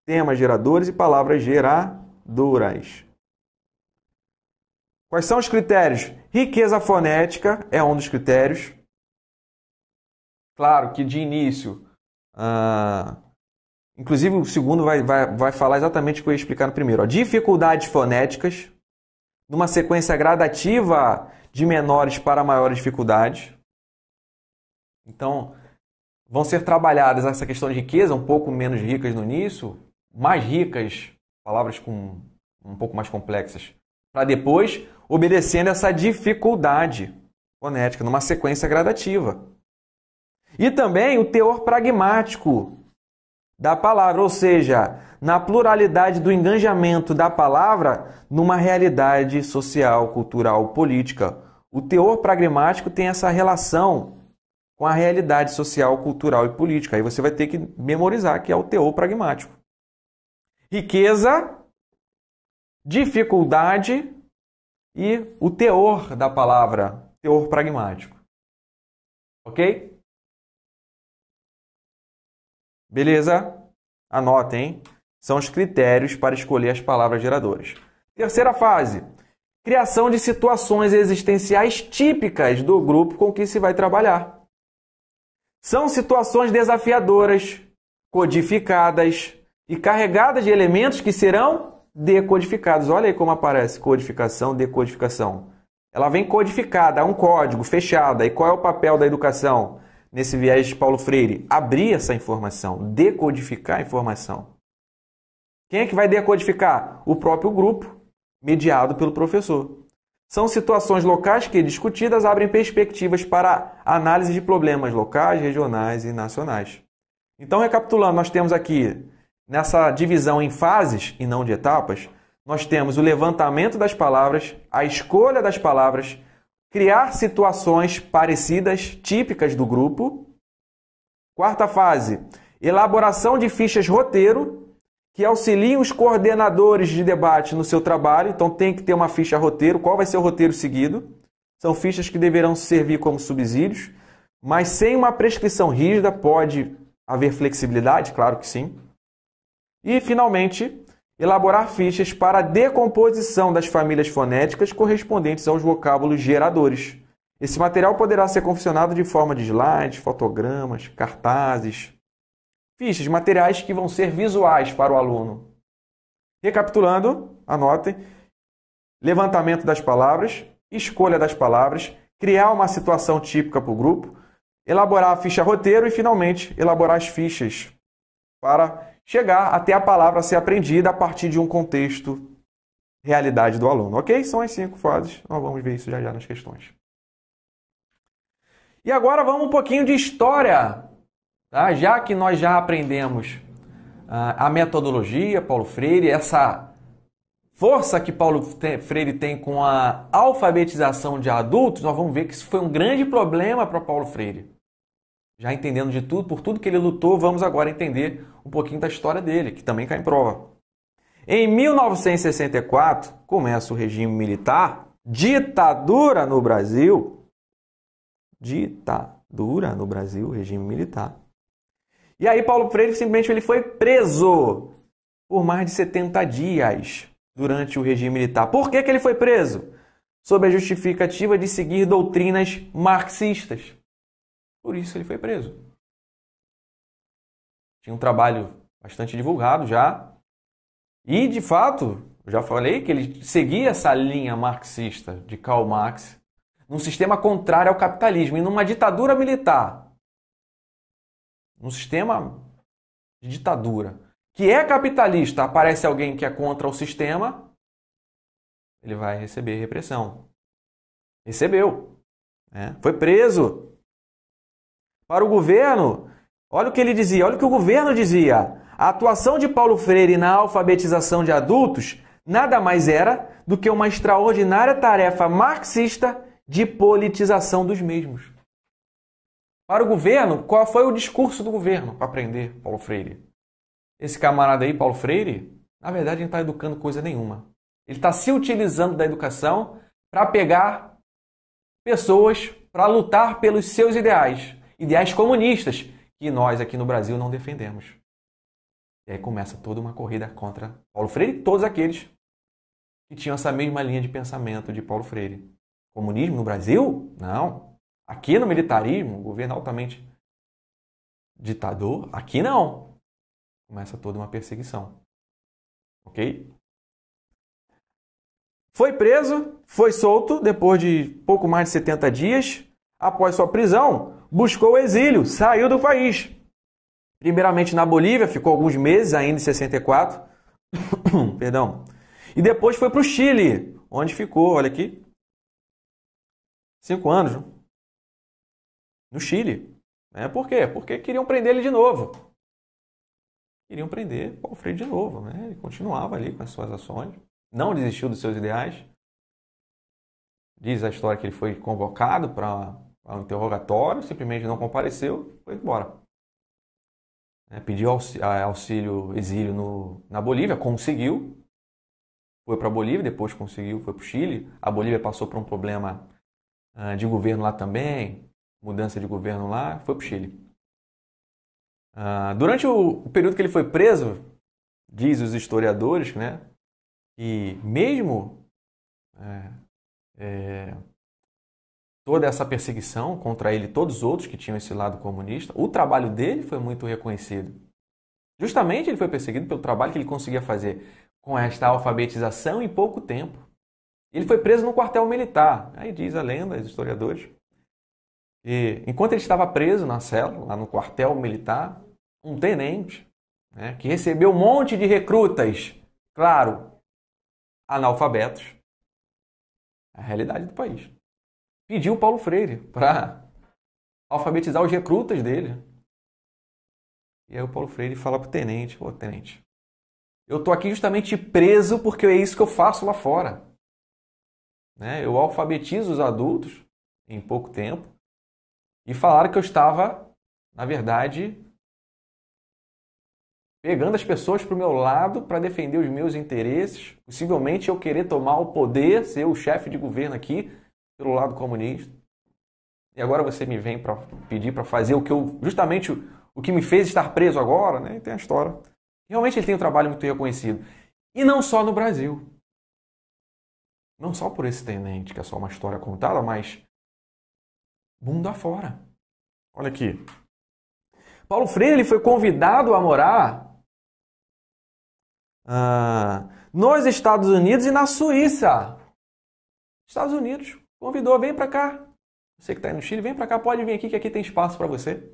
Temas geradores e palavras geradoras. Quais são os critérios? Riqueza fonética é um dos critérios. Claro que de início, inclusive o segundo vai falar exatamente o que eu ia explicar no primeiro. Ó. Dificuldades fonéticas, numa sequência gradativa de menores para maiores dificuldades. Então, vão ser trabalhadas essa questão de riqueza, um pouco menos ricas no início, mais ricas, palavras com um pouco mais complexas, para depois obedecendo essa dificuldade fonética, numa sequência gradativa. E também o teor pragmático, da palavra, ou seja, na pluralidade do engajamento da palavra numa realidade social, cultural, política. O teor pragmático tem essa relação com a realidade social, cultural e política. Aí você vai ter que memorizar que é o teor pragmático. Riqueza, dificuldade e o teor da palavra, teor pragmático. Ok? Beleza? Anotem, hein? São os critérios para escolher as palavras geradoras. Terceira fase, criação de situações existenciais típicas do grupo com que se vai trabalhar. São situações desafiadoras, codificadas e carregadas de elementos que serão decodificados. Olha aí como aparece codificação, decodificação. Ela vem codificada, é um código, fechada. E qual é o papel da educação nesse viés de Paulo Freire? Abrir essa informação, decodificar a informação. Quem é que vai decodificar? O próprio grupo, mediado pelo professor. São situações locais que, discutidas, abrem perspectivas para análise de problemas locais, regionais e nacionais. Então, recapitulando, nós temos aqui, nessa divisão em fases e não de etapas, nós temos o levantamento das palavras, a escolha das palavras, criar situações parecidas, típicas do grupo. Quarta fase, elaboração de fichas roteiro, que auxiliam os coordenadores de debate no seu trabalho. Então tem que ter uma ficha roteiro. Qual vai ser o roteiro seguido? São fichas que deverão servir como subsídios, mas sem uma prescrição rígida. Pode haver flexibilidade? Claro que sim. E, finalmente, elaborar fichas para a decomposição das famílias fonéticas correspondentes aos vocábulos geradores. Esse material poderá ser confeccionado de forma de slides, fotogramas, cartazes, fichas, materiais que vão ser visuais para o aluno. Recapitulando, anotem: levantamento das palavras, escolha das palavras, criar uma situação típica para o grupo, elaborar a ficha roteiro e, finalmente, elaborar as fichas para chegar até a palavra ser aprendida a partir de um contexto, realidade do aluno. Ok? São as 5 fases. Nós vamos ver isso já nas questões. E agora vamos um pouquinho de história. Tá? Já que nós já aprendemos a metodologia, Paulo Freire, essa força que Paulo Freire tem com a alfabetização de adultos, nós vamos ver que isso foi um grande problema para Paulo Freire. Já entendendo de tudo, por tudo que ele lutou, vamos agora entender um pouquinho da história dele, que também cai em prova. Em 1964, começa o regime militar, ditadura no Brasil, regime militar. E aí Paulo Freire simplesmente ele foi preso por mais de 70 dias durante o regime militar. Por que ele foi preso? Sob a justificativa de seguir doutrinas marxistas. Por isso ele foi preso. Tinha um trabalho bastante divulgado já. E, de fato, eu já falei que ele seguia essa linha marxista de Karl Marx num sistema contrário ao capitalismo e numa ditadura militar. Num sistema de ditadura que é capitalista, aparece alguém que é contra o sistema, ele vai receber repressão. Recebeu. Foi preso. Para o governo, olha o que ele dizia, olha o que o governo dizia. A atuação de Paulo Freire na alfabetização de adultos nada mais era do que uma extraordinária tarefa marxista de politização dos mesmos. Para o governo, qual foi o discurso do governo para prender Paulo Freire? Esse camarada aí, Paulo Freire, na verdade não está educando coisa nenhuma. Ele está se utilizando da educação para pegar pessoas para lutar pelos seus ideais. Ideais comunistas, que nós aqui no Brasil não defendemos. E aí começa toda uma corrida contra Paulo Freire e todos aqueles que tinham essa mesma linha de pensamento de Paulo Freire. Comunismo no Brasil? Não. Aqui no militarismo, governo altamente ditador, aqui não. Começa toda uma perseguição. Ok? Foi preso, foi solto depois de pouco mais de 70 dias. Após sua prisão, buscou o exílio, saiu do país. Primeiramente na Bolívia, ficou alguns meses, ainda em 64. Perdão. E depois foi para o Chile, onde ficou, olha aqui, 5 anos. No Chile. Por quê? Porque queriam prender ele de novo. queriam prender Paulo Freire de novo, né? Ele continuava ali com as suas ações, não desistiu dos seus ideais. Diz a história que ele foi convocado para um interrogatório, simplesmente não compareceu, foi embora. Pediu auxílio, exílio na Bolívia, conseguiu. Foi para a Bolívia, depois conseguiu, foi para o Chile. A Bolívia passou por um problema de governo lá também, mudança de governo lá, foi para o Chile. Durante o período que ele foi preso, diz os historiadores, né, que mesmo toda essa perseguição contra ele e todos os outros que tinham esse lado comunista, o trabalho dele foi muito reconhecido. Justamente ele foi perseguido pelo trabalho que ele conseguia fazer com esta alfabetização em pouco tempo. Ele foi preso no quartel militar. Aí diz a lenda, os historiadores, que enquanto ele estava preso na cela, lá no quartel militar, um tenente, né, que recebeu um monte de recrutas, claro, analfabetos, a realidade do país, pediu Paulo Freire para alfabetizar os recrutas dele. E aí o Paulo Freire fala para o tenente, ô tenente, eu estou aqui justamente preso porque é isso que eu faço lá fora. Eu alfabetizo os adultos em pouco tempo e falaram que eu estava, na verdade, pegando as pessoas para o meu lado para defender os meus interesses, possivelmente eu querer tomar o poder, ser o chefe de governo aqui pelo lado comunista. E agora você me vem para pedir para fazer o que eu, justamente o que me fez estar preso agora, né? E tem a história. Realmente ele tem um trabalho muito reconhecido. E não só no Brasil. Não só por esse tenente, que é só uma história contada, mas mundo afora. Olha aqui. Paulo Freire ele foi convidado a morar nos Estados Unidos e na Suíça. Estados Unidos. Convidou, vem para cá. Você que está aí no Chile, vem para cá, pode vir aqui que aqui tem espaço para você.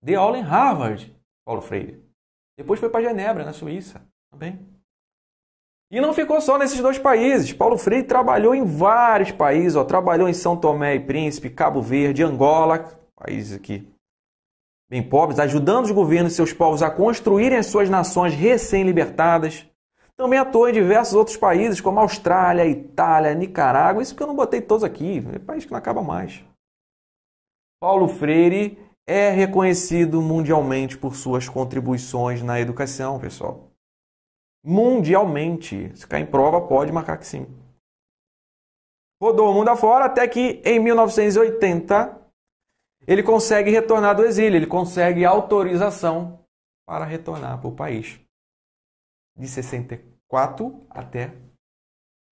Deu aula em Harvard, Paulo Freire. Depois foi para Genebra, na Suíça, também. E não ficou só nesses dois países. Paulo Freire trabalhou em vários países. Trabalhou em São Tomé e Príncipe, Cabo Verde, Angola, países aqui bem pobres, ajudando os governos e seus povos a construírem as suas nações recém-libertadas. Também atuou em diversos outros países, como Austrália, Itália, Nicarágua. Isso que eu não botei todos aqui. É país que não acaba mais. Paulo Freire é reconhecido mundialmente por suas contribuições na educação, pessoal. Mundialmente. Se cair em prova, pode marcar que sim. Rodou o mundo afora até que, em 1980, ele consegue retornar do exílio. Ele consegue autorização para retornar para o país. De 64 até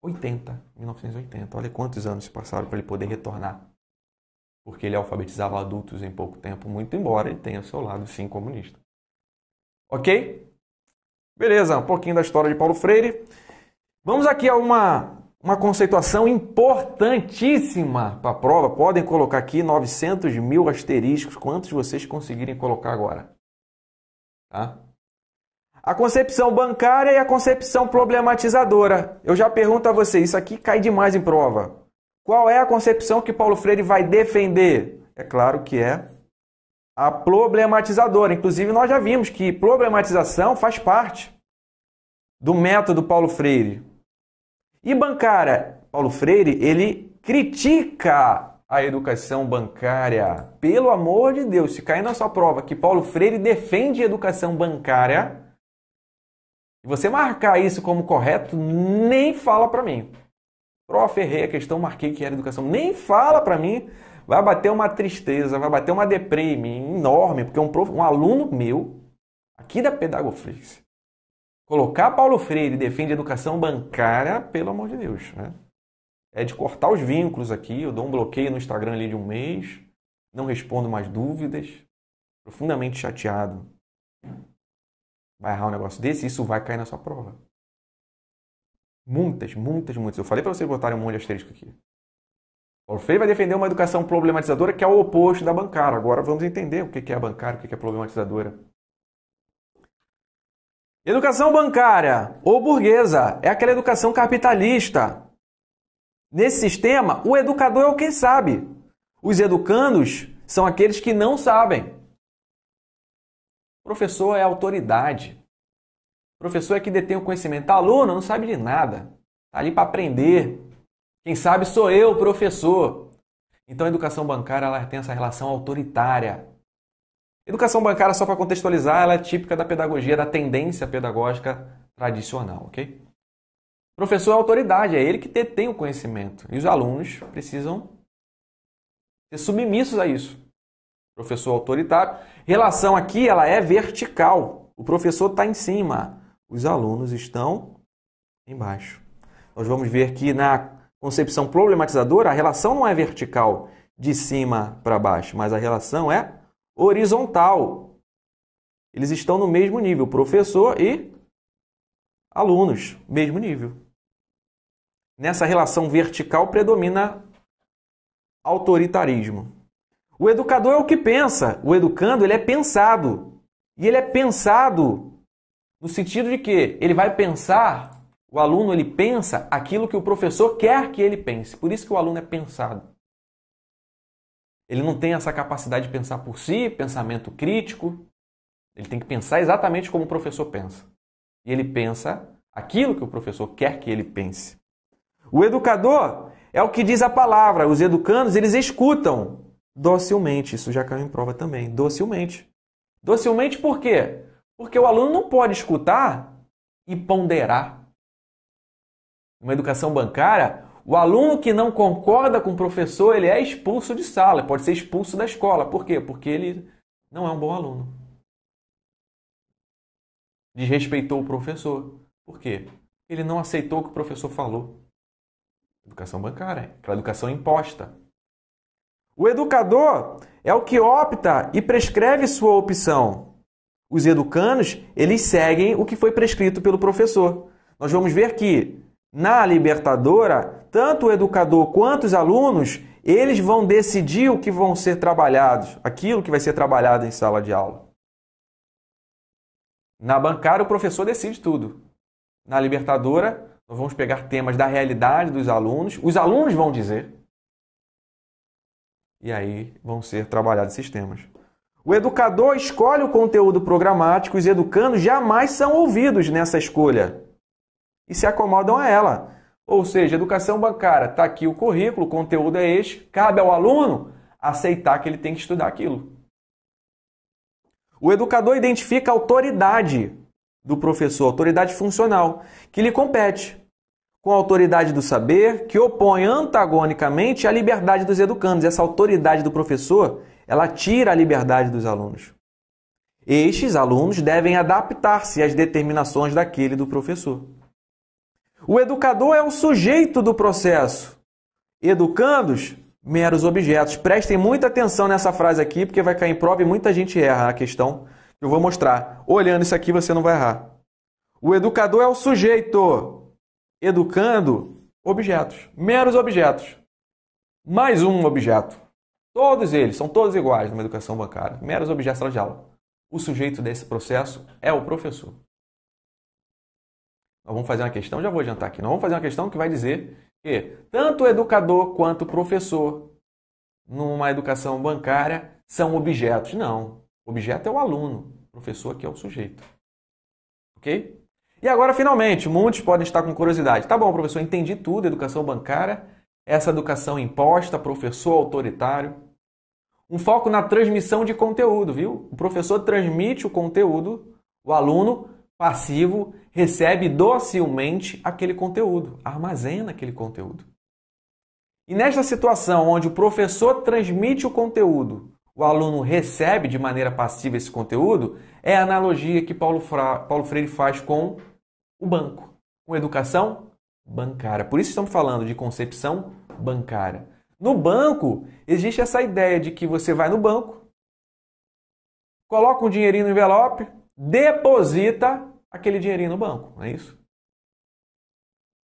1980. Olha quantos anos se passaram para ele poder retornar. Porque ele alfabetizava adultos em pouco tempo, muito embora ele tenha seu lado, sim, comunista. Ok? Beleza, um pouquinho da história de Paulo Freire. Vamos aqui a uma conceituação importantíssima para a prova. Podem colocar aqui 900 mil asteriscos, quantos vocês conseguirem colocar agora. Tá? A concepção bancária e a concepção problematizadora. Eu já pergunto a vocês, isso aqui cai demais em prova. Qual é a concepção que Paulo Freire vai defender? É claro que é a problematizadora. Inclusive, nós já vimos que problematização faz parte do método Paulo Freire. E bancária? Paulo Freire, ele critica a educação bancária. Pelo amor de Deus, se cair na sua prova que Paulo Freire defende a educação bancária, e você marcar isso como correto, nem fala para mim. Prof, errei a questão, marquei que era educação. Nem fala para mim. Vai bater uma tristeza, vai bater uma deprê em mim enorme, porque um aluno meu, aqui da Pedagogflix, colocar Paulo Freire defende a educação bancária, pelo amor de Deus, né? É de cortar os vínculos aqui. Eu dou um bloqueio no Instagram ali de um mês, não respondo mais dúvidas, profundamente chateado. Vai errar um negócio desse, isso vai cair na sua prova. Muitas. Eu falei para vocês botarem um monte de asterisco aqui. Paulo Freire vai defender uma educação problematizadora que é o oposto da bancária. Agora vamos entender o que é a bancária, o que é a problematizadora. Educação bancária ou burguesa é aquela educação capitalista. Nesse sistema, o educador é o quem sabe. Os educandos são aqueles que não sabem. Professor é autoridade. Professor é que detém o conhecimento. Aluno não sabe de nada. Está ali para aprender. Quem sabe sou eu, professor. Então a educação bancária ela tem essa relação autoritária. Educação bancária, só para contextualizar, ela é típica da pedagogia, da tendência pedagógica tradicional, ok? Professor é autoridade, é ele que detém o conhecimento. E os alunos precisam ser submissos a isso. Professor autoritário. Relação aqui, ela é vertical. O professor está em cima. Os alunos estão embaixo. Nós vamos ver que na concepção problematizadora, a relação não é vertical, de cima para baixo, mas a relação é horizontal. Eles estão no mesmo nível, professor e alunos, mesmo nível. Nessa relação vertical predomina autoritarismo. O educador é o que pensa. O educando, ele é pensado. E ele é pensado no sentido de que ele vai pensar, o aluno ele pensa aquilo que o professor quer que ele pense. Por isso que o aluno é pensado. Ele não tem essa capacidade de pensar por si, pensamento crítico. Ele tem que pensar exatamente como o professor pensa. E ele pensa aquilo que o professor quer que ele pense. O educador é o que diz a palavra. Os educandos, eles escutam docilmente. Isso já caiu em prova também. Docilmente. Docilmente por quê? Porque o aluno não pode escutar e ponderar. Numa educação bancária, o aluno que não concorda com o professor, ele é expulso de sala, pode ser expulso da escola. Por quê? Porque ele não é um bom aluno. Desrespeitou o professor. Por quê? Ele não aceitou o que o professor falou. Educação bancária, aquela educação imposta. O educador é o que opta e prescreve sua opção. Os educandos, eles seguem o que foi prescrito pelo professor. Nós vamos ver que, na libertadora, tanto o educador quanto os alunos, eles vão decidir o que vão ser trabalhados, aquilo que vai ser trabalhado em sala de aula. Na bancária, o professor decide tudo. Na libertadora, nós vamos pegar temas da realidade dos alunos, os alunos vão dizer, e aí vão ser trabalhados esses temas. O educador escolhe o conteúdo programático, os educandos jamais são ouvidos nessa escolha e se acomodam a ela. Ou seja, educação bancária, está aqui o currículo, o conteúdo é este, cabe ao aluno aceitar que ele tem que estudar aquilo. O educador identifica a autoridade do professor, autoridade funcional, que lhe compete, com a autoridade do saber, que opõe antagonicamente a liberdade dos educandos. Essa autoridade do professor, ela tira a liberdade dos alunos. Estes alunos devem adaptar-se às determinações daquele do professor. O educador é o sujeito do processo. Educandos, meros objetos. Prestem muita atenção nessa frase aqui, porque vai cair em prova e muita gente erra a questão que eu vou mostrar. Olhando isso aqui, você não vai errar. O educador é o sujeito. Educando, objetos. Meros objetos. Mais um objeto. Todos eles, são todos iguais numa educação bancária. Meros objetos de sala de aula. O sujeito desse processo é o professor. Nós vamos fazer uma questão, já vou adiantar aqui. Nós vamos fazer uma questão que vai dizer que tanto o educador quanto o professor, numa educação bancária, são objetos. Não. O objeto é o aluno. O professor aqui é o sujeito. Ok? E agora, finalmente, muitos podem estar com curiosidade. Tá bom, professor, entendi tudo. Educação bancária, essa educação imposta, professor autoritário. Um foco na transmissão de conteúdo, viu? O professor transmite o conteúdo, o aluno passivo recebe docilmente aquele conteúdo, armazena aquele conteúdo. E nesta situação onde o professor transmite o conteúdo, o aluno recebe de maneira passiva esse conteúdo, é a analogia que Paulo Freire faz com o banco, com educação bancária. Por isso estamos falando de concepção bancária. No banco, existe essa ideia de que você vai no banco, coloca um dinheirinho no envelope, deposita aquele dinheirinho no banco, não é isso?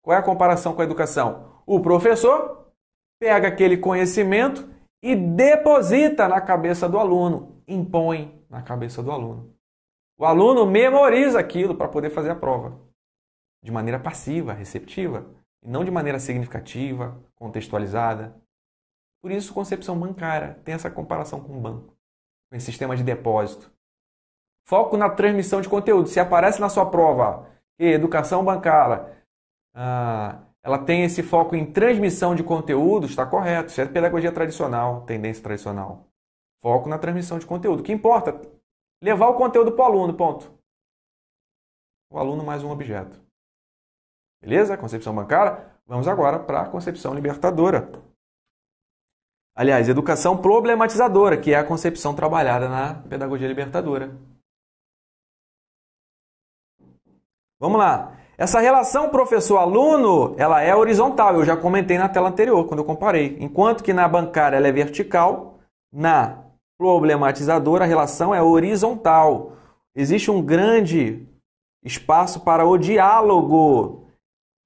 Qual é a comparação com a educação? O professor pega aquele conhecimento e deposita na cabeça do aluno, impõe na cabeça do aluno. O aluno memoriza aquilo para poder fazer a prova, de maneira passiva, receptiva, e não de maneira significativa, contextualizada. Por isso, concepção bancária tem essa comparação com o banco, com esse sistema de depósito. Foco na transmissão de conteúdo. Se aparece na sua prova, educação bancária, ela tem esse foco em transmissão de conteúdo, está correto. Isso é pedagogia tradicional, tendência tradicional. Foco na transmissão de conteúdo. O que importa? Levar o conteúdo para o aluno, ponto. O aluno mais um objeto. Beleza? Concepção bancária. Vamos agora para a concepção libertadora. Aliás, educação problematizadora, que é a concepção trabalhada na pedagogia libertadora. Vamos lá. Essa relação professor-aluno, ela é horizontal. Eu já comentei na tela anterior, quando eu comparei. Enquanto que na bancária ela é vertical, na problematizadora a relação é horizontal. Existe um grande espaço para o diálogo.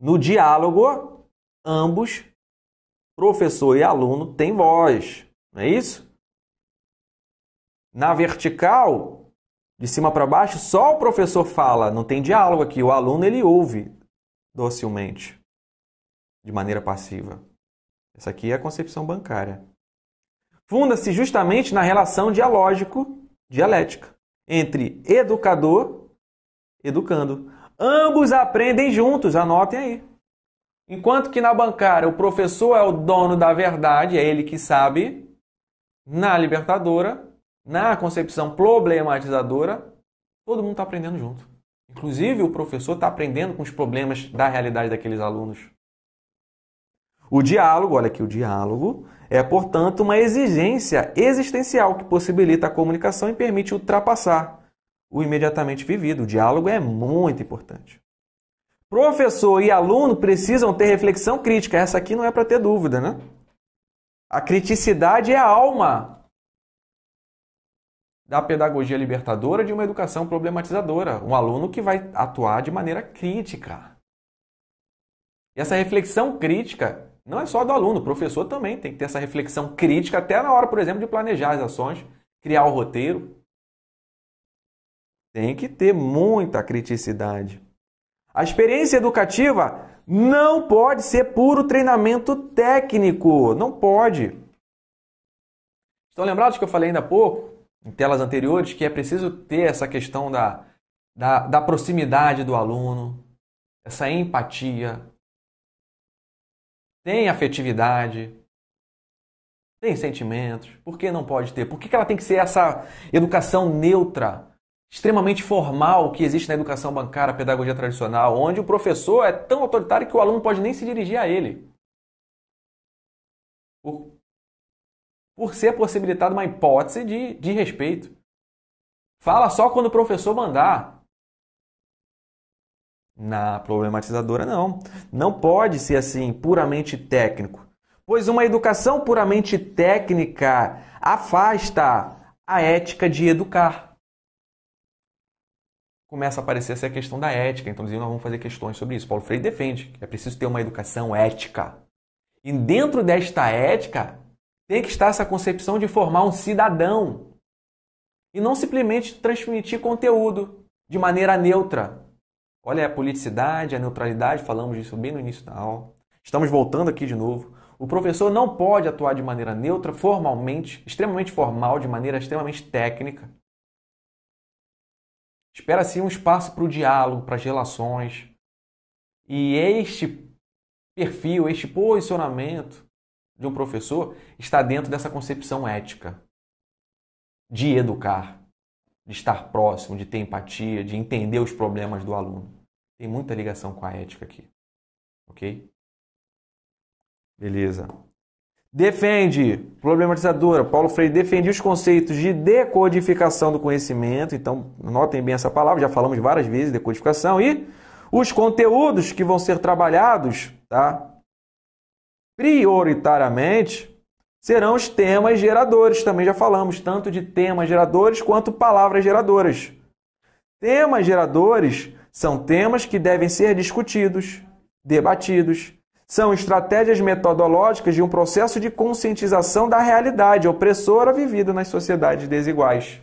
No diálogo, ambos, professor e aluno, têm voz. Não é isso? Na vertical, de cima para baixo, só o professor fala, não tem diálogo aqui. O aluno, ele ouve docilmente, de maneira passiva. Essa aqui é a concepção bancária. Funda-se justamente na relação dialética, entre educador e educando. Ambos aprendem juntos, anotem aí. Enquanto que na bancária o professor é o dono da verdade, é ele que sabe. Na libertadora, na concepção problematizadora, todo mundo está aprendendo junto. Inclusive o professor está aprendendo com os problemas da realidade daqueles alunos. O diálogo, olha aqui, o diálogo é, portanto, uma exigência existencial que possibilita a comunicação e permite ultrapassar o imediatamente vivido. O diálogo é muito importante. Professor e aluno precisam ter reflexão crítica. Essa aqui não é para ter dúvida, né? A criticidade é a alma da pedagogia libertadora de uma educação problematizadora. Um aluno que vai atuar de maneira crítica. E essa reflexão crítica não é só do aluno, o professor também tem que ter essa reflexão crítica até na hora, por exemplo, de planejar as ações, criar o roteiro. Tem que ter muita criticidade. A experiência educativa não pode ser puro treinamento técnico. Não pode. Estão lembrados que eu falei ainda há pouco, em telas anteriores, que é preciso ter essa questão da proximidade do aluno, essa empatia. Tem afetividade, tem sentimentos. Por que não pode ter? Por que ela tem que ser essa educação neutra, extremamente formal que existe na educação bancária, pedagogia tradicional, onde o professor é tão autoritário que o aluno não pode nem se dirigir a ele? Por ser possibilitada uma hipótese de respeito. Fala só quando o professor mandar. Na problematizadora, não. Não pode ser assim, puramente técnico. Pois uma educação puramente técnica afasta a ética de educar. Começa a aparecer essa questão da ética. Então, nós vamos fazer questões sobre isso. Paulo Freire defende que é preciso ter uma educação ética. E dentro desta ética, tem que estar essa concepção de formar um cidadão. E não simplesmente transmitir conteúdo de maneira neutra. Olha a politicidade, a neutralidade, falamos disso bem no início da aula. Estamos voltando aqui de novo. O professor não pode atuar de maneira neutra, formalmente, extremamente formal, de maneira extremamente técnica. Espera-se um espaço para o diálogo, para as relações. E este perfil, este posicionamento de um professor está dentro dessa concepção ética de educar, de estar próximo, de ter empatia, de entender os problemas do aluno. Tem muita ligação com a ética aqui. Ok? Beleza. Defende, problematizadora, Paulo Freire defende os conceitos de decodificação do conhecimento. Então, notem bem essa palavra, já falamos várias vezes, decodificação. E os conteúdos que vão ser trabalhados, tá? Prioritariamente, serão os temas geradores. Também já falamos tanto de temas geradores quanto palavras geradoras. Temas geradores são temas que devem ser discutidos, debatidos. São estratégias metodológicas de um processo de conscientização da realidade opressora vivida nas sociedades desiguais.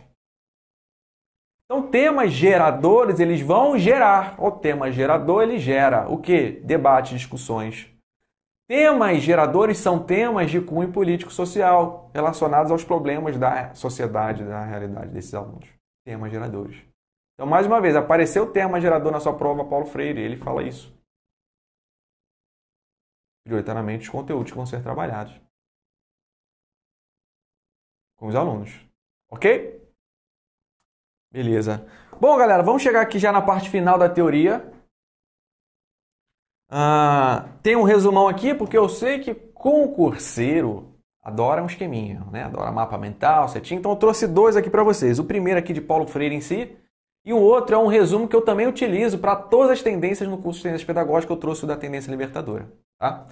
Então, temas geradores, eles vão gerar. O tema gerador, ele gera o quê? Debate, discussões. Temas geradores são temas de cunho político-social relacionados aos problemas da sociedade, da realidade desses alunos. Temas geradores. Então, mais uma vez, apareceu o tema gerador na sua prova, Paulo Freire, ele fala isso. Prioritariamente os conteúdos que vão ser trabalhados com os alunos. Ok? Beleza. Bom, galera, vamos chegar aqui já na parte final da teoria. Tem um resumão aqui, porque eu sei que concurseiro adora um esqueminha, né? Adora mapa mental, setinho. Então eu trouxe dois aqui para vocês. O primeiro aqui de Paulo Freire em si, e o outro é um resumo que eu também utilizo para todas as tendências no curso de Tendências Pedagógicas. Eu trouxe o da Tendência Libertadora. Tá?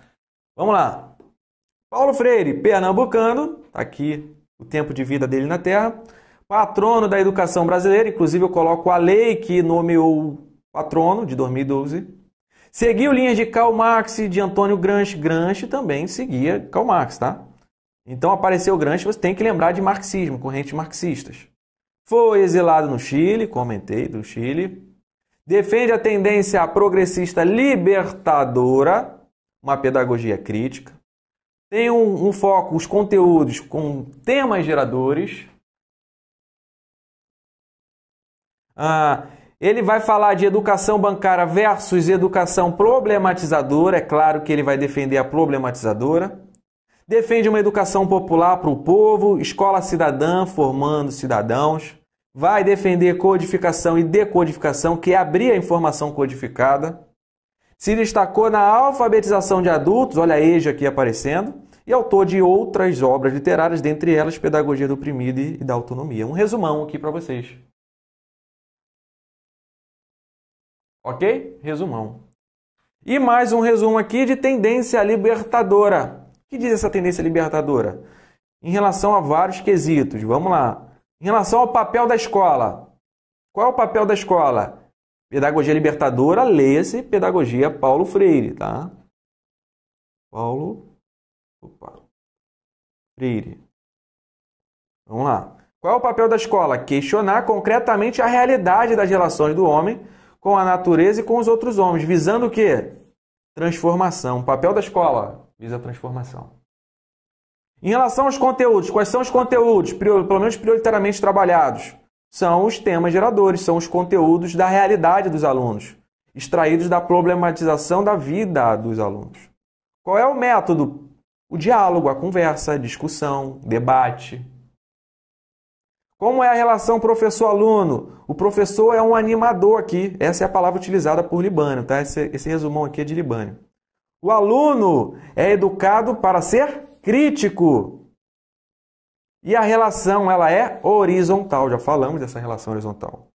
Vamos lá. Paulo Freire, pernambucano, tá aqui o tempo de vida dele na Terra. Patrono da educação brasileira, inclusive eu coloco a lei que nomeou o patrono, de 2012. Seguiu linhas de Karl Marx e de Antônio Gramsci. Gramsci também seguia Karl Marx, tá? Então apareceu Gramsci, você tem que lembrar de marxismo, correntes marxistas. Foi exilado no Chile, comentei do Chile. Defende a tendência progressista libertadora, uma pedagogia crítica. Tem um foco, os conteúdos com temas geradores. Ele vai falar de educação bancária versus educação problematizadora. É claro que ele vai defender a problematizadora. Defende uma educação popular para o povo, escola cidadã, formando cidadãos. Vai defender codificação e decodificação, que é abrir a informação codificada. Se destacou na alfabetização de adultos, olha a EJA aqui aparecendo, e autor de outras obras literárias, dentre elas Pedagogia do Oprimido e da Autonomia. Um resumão aqui para vocês. Ok? Resumão. E mais um resumo aqui de tendência libertadora. O que diz essa tendência libertadora? Em relação a vários quesitos. Vamos lá. Em relação ao papel da escola. Qual é o papel da escola? Pedagogia libertadora, leia-se Pedagogia Paulo Freire, tá? Freire. Vamos lá. Qual é o papel da escola? Questionar concretamente a realidade das relações do homem com a natureza e com os outros homens, visando o quê? Transformação. O papel da escola visa a transformação. Em relação aos conteúdos, quais são os conteúdos, pelo menos prioritariamente trabalhados? São os temas geradores, são os conteúdos da realidade dos alunos, extraídos da problematização da vida dos alunos. Qual é o método? O diálogo, a conversa, a discussão, debate. Como é a relação professor-aluno? O professor é um animador aqui. Essa é a palavra utilizada por Libânio, tá? Esse resumão aqui é de Libânio. O aluno é educado para ser crítico. E a relação, ela é horizontal. Já falamos dessa relação horizontal.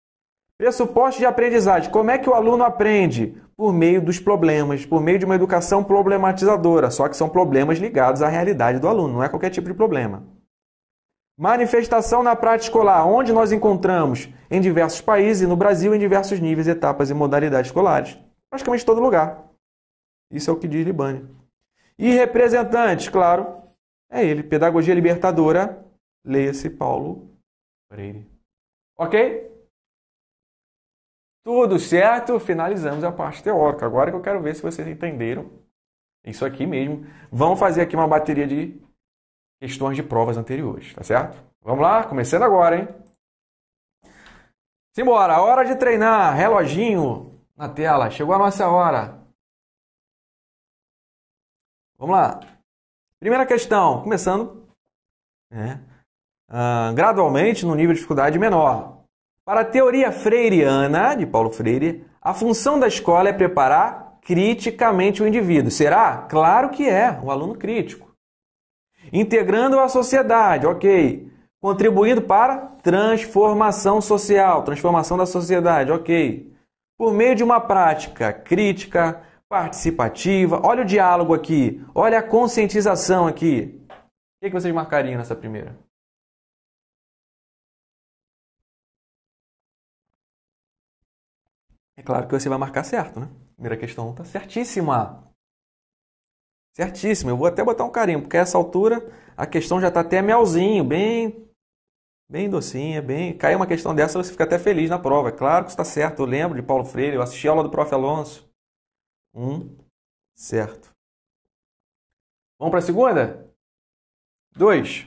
Pressuposto de aprendizagem. Como é que o aluno aprende? Por meio dos problemas, por meio de uma educação problematizadora. Só que são problemas ligados à realidade do aluno, não é qualquer tipo de problema. Manifestação na prática escolar, onde nós encontramos em diversos países, no Brasil, em diversos níveis, etapas e modalidades escolares. Praticamente todo lugar. Isso é o que diz Libânio. E representantes, claro, é ele. Pedagogia libertadora, leia-se Paulo Freire. Ok? Tudo certo? Finalizamos a parte teórica. Agora que eu quero ver se vocês entenderam isso aqui mesmo. Vamos fazer aqui uma bateria de questões de provas anteriores, tá certo? Vamos lá, começando agora, hein? Simbora, hora de treinar, reloginho na tela, chegou a nossa hora. Vamos lá. Primeira questão, começando gradualmente no nível de dificuldade menor. Para a teoria freiriana, de Paulo Freire, a função da escola é preparar criticamente o indivíduo. Será? Claro que é, um aluno crítico. Integrando a sociedade, ok. Contribuindo para transformação social, transformação da sociedade, ok. Por meio de uma prática crítica, participativa. Olha o diálogo aqui, olha a conscientização aqui. O que vocês marcariam nessa primeira? É claro que você vai marcar certo, né? Primeira questão está certíssima. Certíssimo, eu vou até botar um carinho, porque a essa altura a questão já está até melzinho, bem docinha, bem... Cai uma questão dessa, você fica até feliz na prova. É claro que está certo, eu lembro de Paulo Freire, eu assisti a aula do Prof. Alonso. Certo. Vamos para a segunda? 2.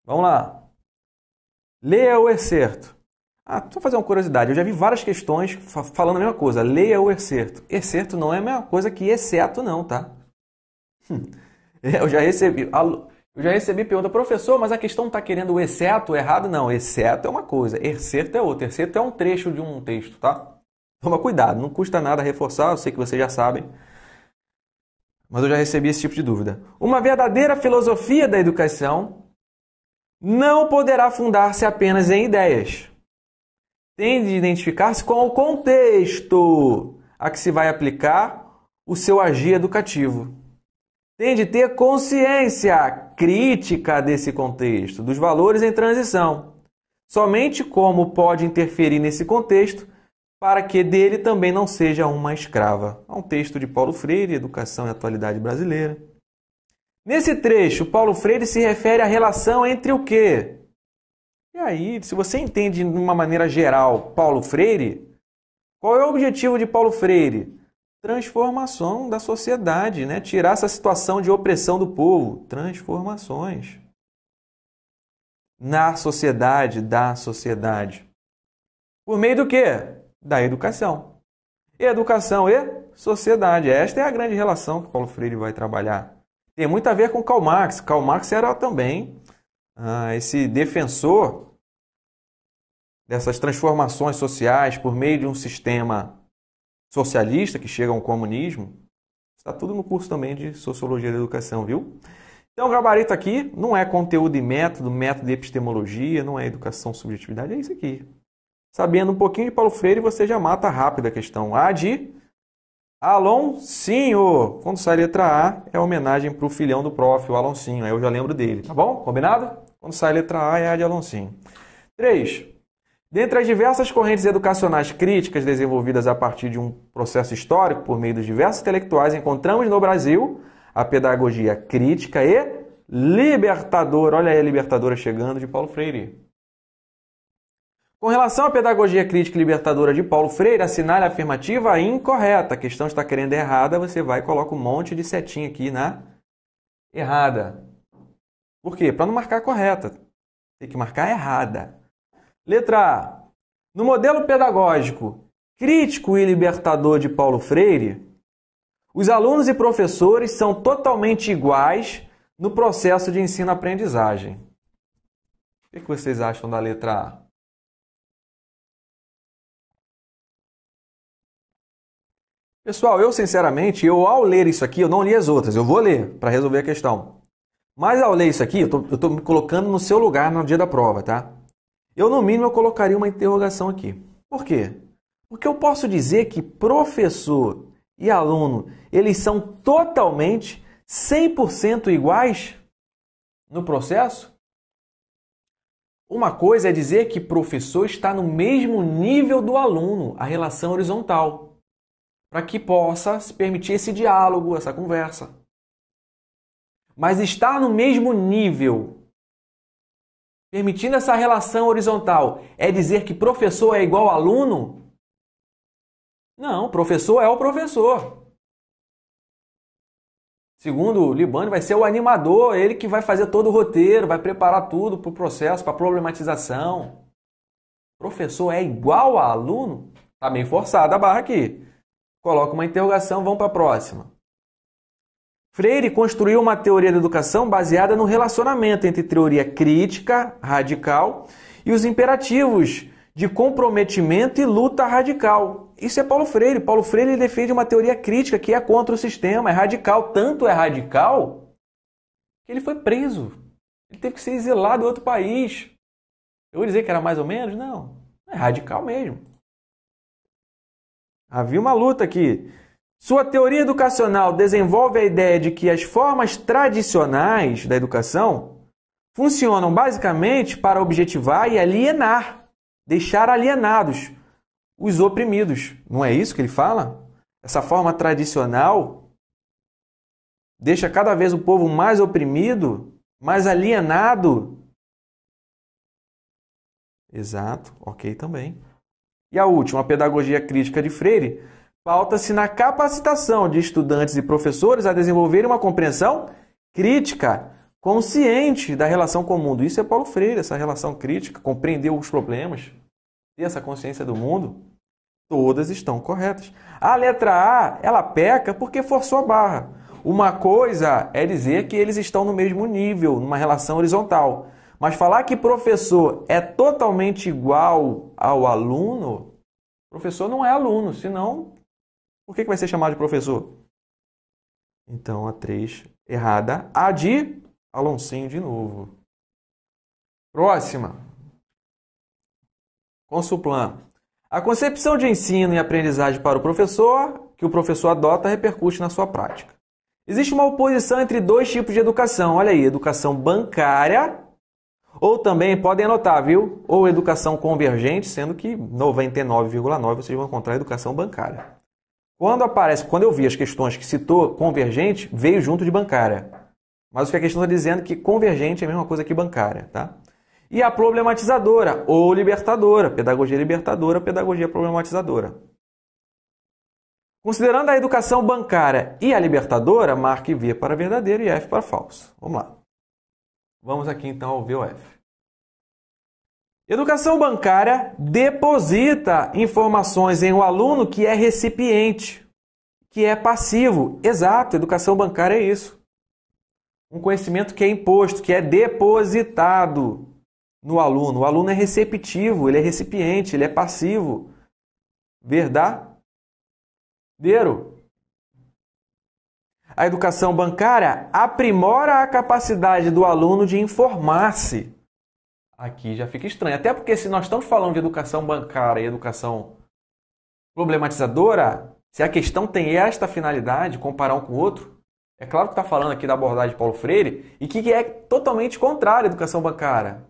Vamos lá. Leia o excerto. Só fazer uma curiosidade. Eu já vi várias questões falando a mesma coisa. Leia o excerto. Excerto não é a mesma coisa que exceto não, tá? Eu já recebi pergunta, professor, mas a questão está querendo o exceto errado? Não, exceto é uma coisa, excerto é outra. Excerto é um trecho de um texto, tá? Toma cuidado, não custa nada reforçar, eu sei que vocês já sabem. Mas eu já recebi esse tipo de dúvida. Uma verdadeira filosofia da educação não poderá fundar-se apenas em ideias. Tem de identificar-se com o contexto a que se vai aplicar o seu agir educativo. Tem de ter consciência crítica desse contexto, dos valores em transição. Somente como pode interferir nesse contexto para que dele também não seja uma escrava. É um texto de Paulo Freire, Educação e Atualidade Brasileira. Nesse trecho, Paulo Freire se refere à relação entre o quê? E aí, se você entende de uma maneira geral Paulo Freire, qual é o objetivo de Paulo Freire? Transformação da sociedade, né? Tirar essa situação de opressão do povo. Transformações. Na sociedade, da sociedade. Por meio do quê? Da educação. Educação e sociedade. Esta é a grande relação que Paulo Freire vai trabalhar. Tem muito a ver com Karl Marx. Karl Marx era também esse defensor dessas transformações sociais por meio de um sistema socialista que chega a um comunismo. Está tudo no curso também de Sociologia da Educação, viu? Então, o gabarito aqui não é conteúdo e método, método de epistemologia, não é educação, subjetividade, é isso aqui. Sabendo um pouquinho de Paulo Freire, você já mata rápido a questão. A de Alonsinho. Quando sai a letra A, é homenagem para o filhão do prof, o Alonsinho. Aí eu já lembro dele, tá bom? Combinado? Quando sai a letra A, é a de Alonsinho. 3. Dentre as diversas correntes educacionais críticas desenvolvidas a partir de um processo histórico por meio dos diversos intelectuais, encontramos no Brasil a pedagogia crítica e libertadora. Olha aí a libertadora chegando de Paulo Freire. Com relação à pedagogia crítica e libertadora de Paulo Freire, assinale a afirmativa incorreta. A questão está querendo errada, você vai e coloca um monte de setinha aqui na errada. Por quê? Para não marcar correta. Tem que marcar errada. Letra A. No modelo pedagógico crítico e libertador de Paulo Freire, os alunos e professores são totalmente iguais no processo de ensino-aprendizagem. O que vocês acham da letra A? Pessoal, eu sinceramente, ao ler isso aqui, eu não li as outras, eu vou ler para resolver a questão. Mas ao ler isso aqui, eu estou me colocando no seu lugar no dia da prova, tá? Eu, no mínimo, eu colocaria uma interrogação aqui. Por quê? Porque eu posso dizer que professor e aluno, eles são totalmente, 100% iguais no processo? Uma coisa é dizer que professor está no mesmo nível do aluno, a relação horizontal, para que possa se permitir esse diálogo, essa conversa. Mas estar no mesmo nível, permitindo essa relação horizontal, é dizer que professor é igual a aluno? Não, professor é o professor. Segundo o Libânio, vai ser o animador, ele que vai fazer todo o roteiro, vai preparar tudo para o processo, para a problematização. Professor é igual a aluno? Está meio forçada a barra aqui. Coloca uma interrogação, vamos para a próxima. Freire construiu uma teoria da educação baseada no relacionamento entre teoria crítica, radical, e os imperativos de comprometimento e luta radical. Isso é Paulo Freire. Paulo Freire defende uma teoria crítica que é contra o sistema, é radical. Tanto é radical que ele foi preso. Ele teve que ser exilado em outro país. Eu vou dizer que era mais ou menos? Não. É radical mesmo. Havia uma luta aqui. Sua teoria educacional desenvolve a ideia de que as formas tradicionais da educação funcionam basicamente para objetivar e alienar, deixar alienados os oprimidos. Não é isso que ele fala? Essa forma tradicional deixa cada vez o povo mais oprimido, mais alienado. Exato, ok também. E a última, a pedagogia crítica de Freire, pauta-se na capacitação de estudantes e professores a desenvolverem uma compreensão crítica, consciente da relação com o mundo. Isso é Paulo Freire, essa relação crítica, compreender os problemas. ter essa consciência do mundo, todas estão corretas. A letra A, ela peca porque forçou a barra. Uma coisa é dizer que eles estão no mesmo nível, numa relação horizontal. Mas falar que professor é totalmente igual ao aluno, professor não é aluno, senão, por que vai ser chamado de professor? Então, a 3 errada. A de Aloncinho de novo. Próxima. Consulplan. A concepção de ensino e aprendizagem para o professor, que o professor adota, repercute na sua prática. Existe uma oposição entre dois tipos de educação. Olha aí, educação bancária, ou também, podem anotar, viu? Ou educação convergente, sendo que 99,9% vocês vão encontrar educação bancária. Quando eu vi as questões que citou convergente, veio junto de bancária. Mas o que a questão está dizendo é que convergente é a mesma coisa que bancária, tá? E a problematizadora, ou libertadora, pedagogia libertadora, pedagogia problematizadora. Considerando a educação bancária e a libertadora, marque V para verdadeiro e F para falso. Vamos lá. Vamos aqui então ao V ou F. Educação bancária deposita informações em um aluno que é recipiente, que é passivo. Exato, educação bancária é isso. Um conhecimento que é imposto, que é depositado no aluno. O aluno é receptivo, ele é recipiente, ele é passivo. Verdadeiro. A educação bancária aprimora a capacidade do aluno de informar-se. Aqui já fica estranho. Até porque se nós estamos falando de educação bancária e educação problematizadora, se a questão tem esta finalidade, comparar um com o outro, é claro que está falando aqui da abordagem de Paulo Freire e que é totalmente contrário à educação bancária.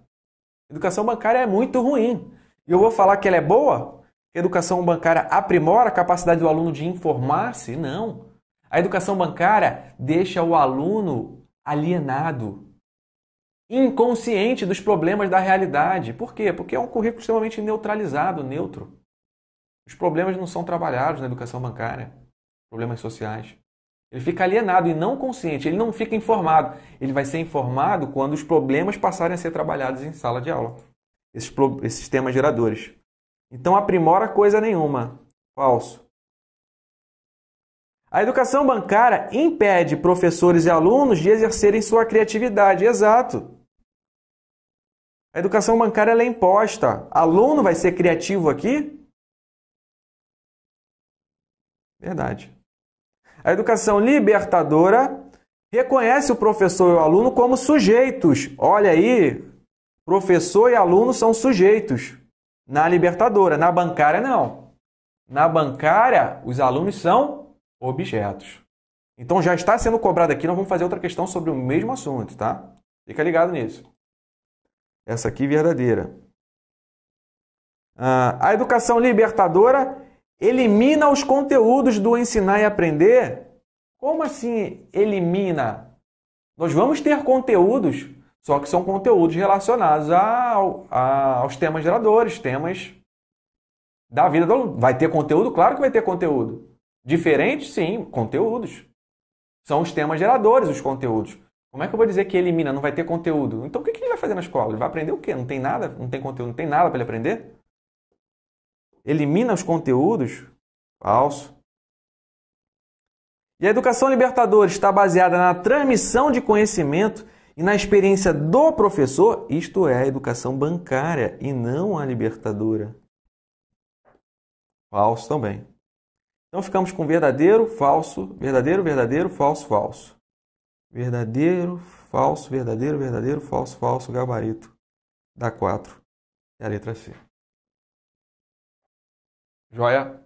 A educação bancária é muito ruim. E eu vou falar que ela é boa? Que a educação bancária aprimora a capacidade do aluno de informar-se? Não. A educação bancária deixa o aluno alienado, inconsciente dos problemas da realidade. Por quê? Porque é um currículo extremamente neutralizado, neutro. Os problemas não são trabalhados na educação bancária, problemas sociais. Ele fica alienado e não consciente, ele não fica informado. Ele vai ser informado quando os problemas passarem a ser trabalhados em sala de aula. Esses temas geradores. Então, aprimora coisa nenhuma. Falso. A educação bancária impede professores e alunos de exercerem sua criatividade. Exato. A educação bancária ela é imposta. Aluno vai ser criativo aqui? Verdade. A educação libertadora reconhece o professor e o aluno como sujeitos. Olha aí, professor e aluno são sujeitos. Na libertadora, na bancária não. Na bancária, os alunos são objetos. Então já está sendo cobrado aqui, nós vamos fazer outra questão sobre o mesmo assunto, tá? Fica ligado nisso. Essa aqui verdadeira. A educação libertadora elimina os conteúdos do ensinar e aprender. Como assim elimina? Nós vamos ter conteúdos, só que são conteúdos relacionados aos temas geradores, temas da vida do aluno. Vai ter conteúdo? Claro que vai ter conteúdo. Diferente? Sim, conteúdos. São os temas geradores, os conteúdos. Como é que eu vou dizer que elimina, não vai ter conteúdo? Então o que ele vai fazer na escola? Ele vai aprender o quê? Não tem nada? Não tem conteúdo? Não tem nada para ele aprender? Elimina os conteúdos? Falso. E a educação libertadora está baseada na transmissão de conhecimento e na experiência do professor, isto é, a educação bancária e não a libertadora. Falso também. Então ficamos com verdadeiro, falso, verdadeiro, verdadeiro, falso, falso. Verdadeiro, falso, verdadeiro, verdadeiro, falso, falso, gabarito. Dá 4. É a letra C. Joia?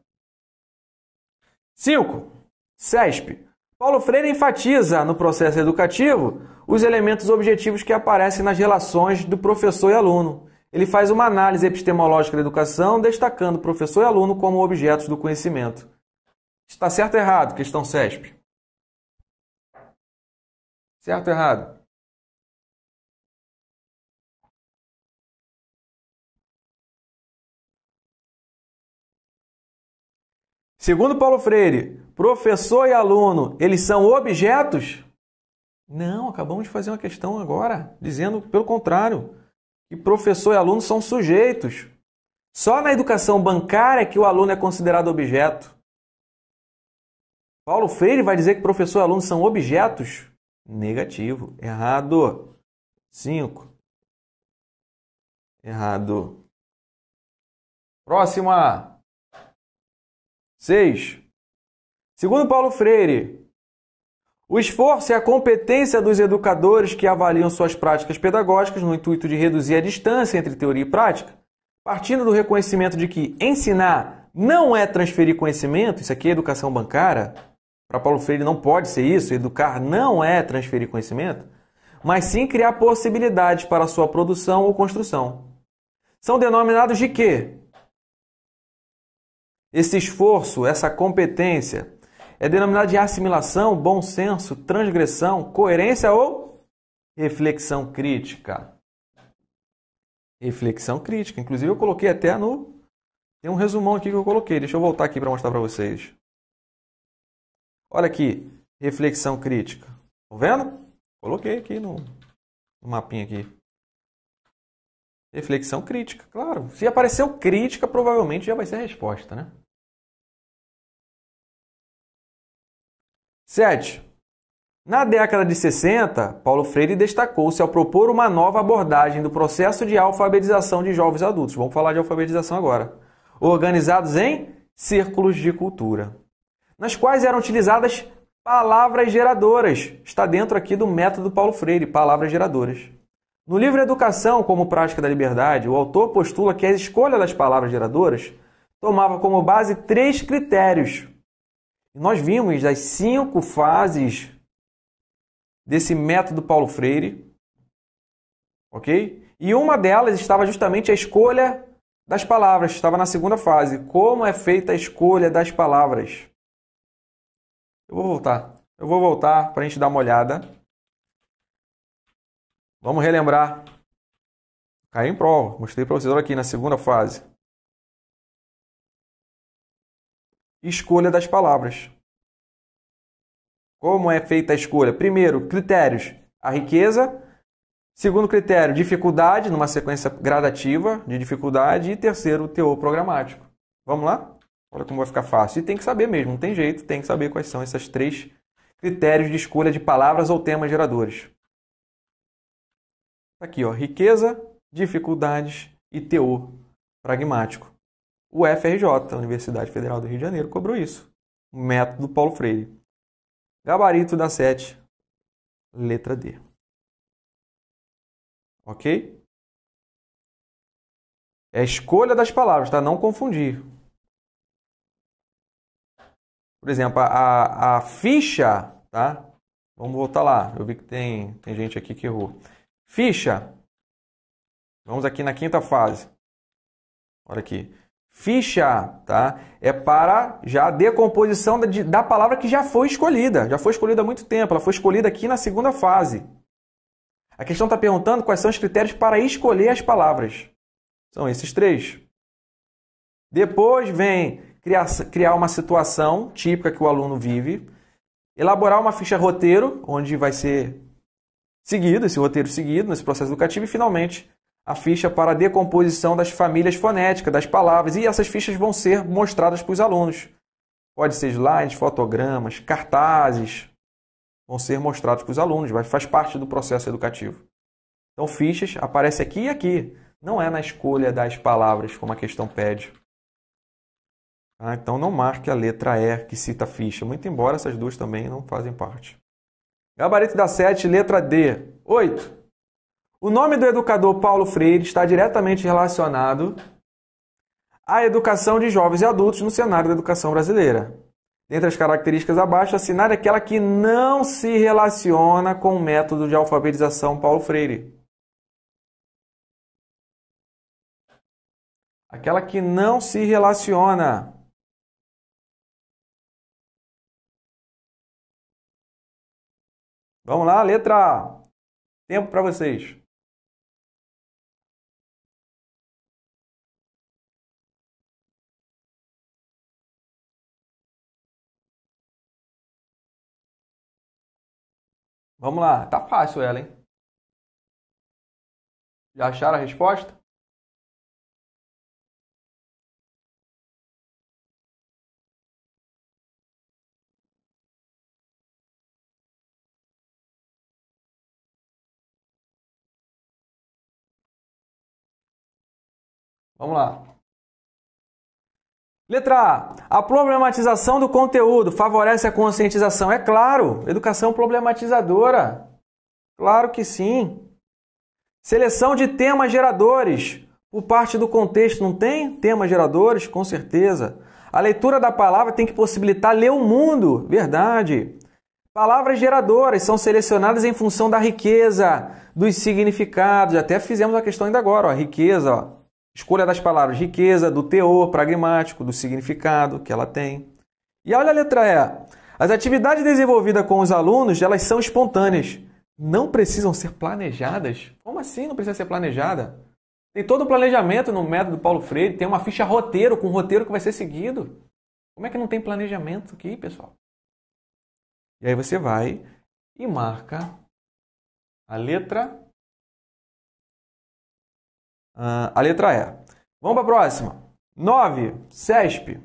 5. CESP. Paulo Freire enfatiza no processo educativo os elementos objetivos que aparecem nas relações do professor e aluno. Ele faz uma análise epistemológica da educação, destacando professor e aluno como objetos do conhecimento. Está certo ou errado? Questão CESP. Certo ou errado? Segundo Paulo Freire, professor e aluno, eles são objetos? Não, acabamos de fazer uma questão agora, dizendo pelo contrário, que professor e aluno são sujeitos. Só na educação bancária que o aluno é considerado objeto. Paulo Freire vai dizer que professor e aluno são objetos? Negativo. Errado. 5. Errado. Próxima. 6. Segundo Paulo Freire, o esforço e a competência dos educadores que avaliam suas práticas pedagógicas no intuito de reduzir a distância entre teoria e prática, partindo do reconhecimento de que ensinar não é transferir conhecimento, isso aqui é educação bancária, para Paulo Freire não pode ser isso, educar não é transferir conhecimento, mas sim criar possibilidades para a sua produção ou construção. São denominados de quê? Esse esforço, essa competência, é denominado de assimilação, bom senso, transgressão, coerência ou reflexão crítica. Reflexão crítica. Inclusive eu coloquei até no... Tem um resumão aqui que eu coloquei. Deixa eu voltar aqui para mostrar para vocês. Olha aqui. Reflexão crítica. Estão vendo? Coloquei aqui no mapinha aqui. Reflexão crítica, claro. Se apareceu crítica, provavelmente já vai ser a resposta, né? 7. Na década de 60, Paulo Freire destacou-se ao propor uma nova abordagem do processo de alfabetização de jovens adultos. Vamos falar de alfabetização agora. Organizados em círculos de cultura, nas quais eram utilizadas palavras geradoras. Está dentro aqui do método Paulo Freire, palavras geradoras. No livro Educação como Prática da Liberdade, o autor postula que a escolha das palavras geradoras tomava como base 3 critérios. E nós vimos as 5 fases desse método Paulo Freire, ok? E uma delas estava justamente a escolha das palavras, estava na segunda fase. Como é feita a escolha das palavras? Eu vou voltar para a gente dar uma olhada. Vamos relembrar. Caiu em prova. Mostrei para vocês aqui na segunda fase. Escolha das palavras. Como é feita a escolha? Primeiro, critérios. A riqueza. Segundo critério, dificuldade, numa sequência gradativa de dificuldade. E terceiro, o teor programático. Vamos lá? Olha como vai ficar fácil. E tem que saber mesmo, não tem jeito. Tem que saber quais são esses 3 critérios de escolha de palavras ou temas geradores. Aqui, ó, riqueza, dificuldades e teor pragmático. O FRJ, a Universidade Federal do Rio de Janeiro, cobrou isso. O método Paulo Freire. Gabarito da 7, letra D. Ok? É a escolha das palavras, tá? Não confundir. Por exemplo, a ficha, tá? Vamos voltar lá. Eu vi que tem gente aqui que errou. Ficha. Vamos aqui na 5ª fase. Olha aqui. Ficha, tá? É para já a decomposição da palavra que já foi escolhida. Já foi escolhida há muito tempo. Ela foi escolhida aqui na 2ª fase. A questão está perguntando quais são os critérios para escolher as palavras. São esses 3. Depois vem criar uma situação típica que o aluno vive. Elaborar uma ficha roteiro, onde vai ser seguido, esse roteiro seguido nesse processo educativo. E, finalmente, a ficha para a decomposição das famílias fonéticas, das palavras. E essas fichas vão ser mostradas para os alunos. Pode ser slides, fotogramas, cartazes. Vão ser mostrados para os alunos. Faz parte do processo educativo. Então, fichas aparece aqui e aqui. Não é na escolha das palavras, como a questão pede. Ah, então, não marque a letra E que cita ficha. Muito embora essas duas também não fazem parte. Gabarito da 7, letra D. 8. O nome do educador Paulo Freire está diretamente relacionado à educação de jovens e adultos no cenário da educação brasileira. Dentre as características abaixo, assinale aquela que não se relaciona com o método de alfabetização Paulo Freire. Aquela que não se relaciona. Vamos lá, letra A. Tempo para vocês. Vamos lá, tá fácil ela, hein? Já acharam a resposta? Vamos lá. Letra A. A problematização do conteúdo favorece a conscientização. É claro, educação problematizadora. Claro que sim. Seleção de temas geradores. Por parte do contexto, não tem temas geradores? Com certeza. A leitura da palavra tem que possibilitar ler o mundo. Verdade. Palavras geradoras são selecionadas em função da riqueza, dos significados. Até fizemos a questão ainda agora, ó, riqueza, ó. Escolha das palavras, riqueza, do teor pragmático, do significado que ela tem. E olha a letra E. As atividades desenvolvidas com os alunos, elas são espontâneas. Não precisam ser planejadas. Como assim não precisa ser planejada? Tem todo o planejamento no método Paulo Freire, tem uma ficha roteiro com o roteiro que vai ser seguido. Como é que não tem planejamento aqui, pessoal? E aí você vai e marca a letra E. Vamos para a próxima. 9. CESP.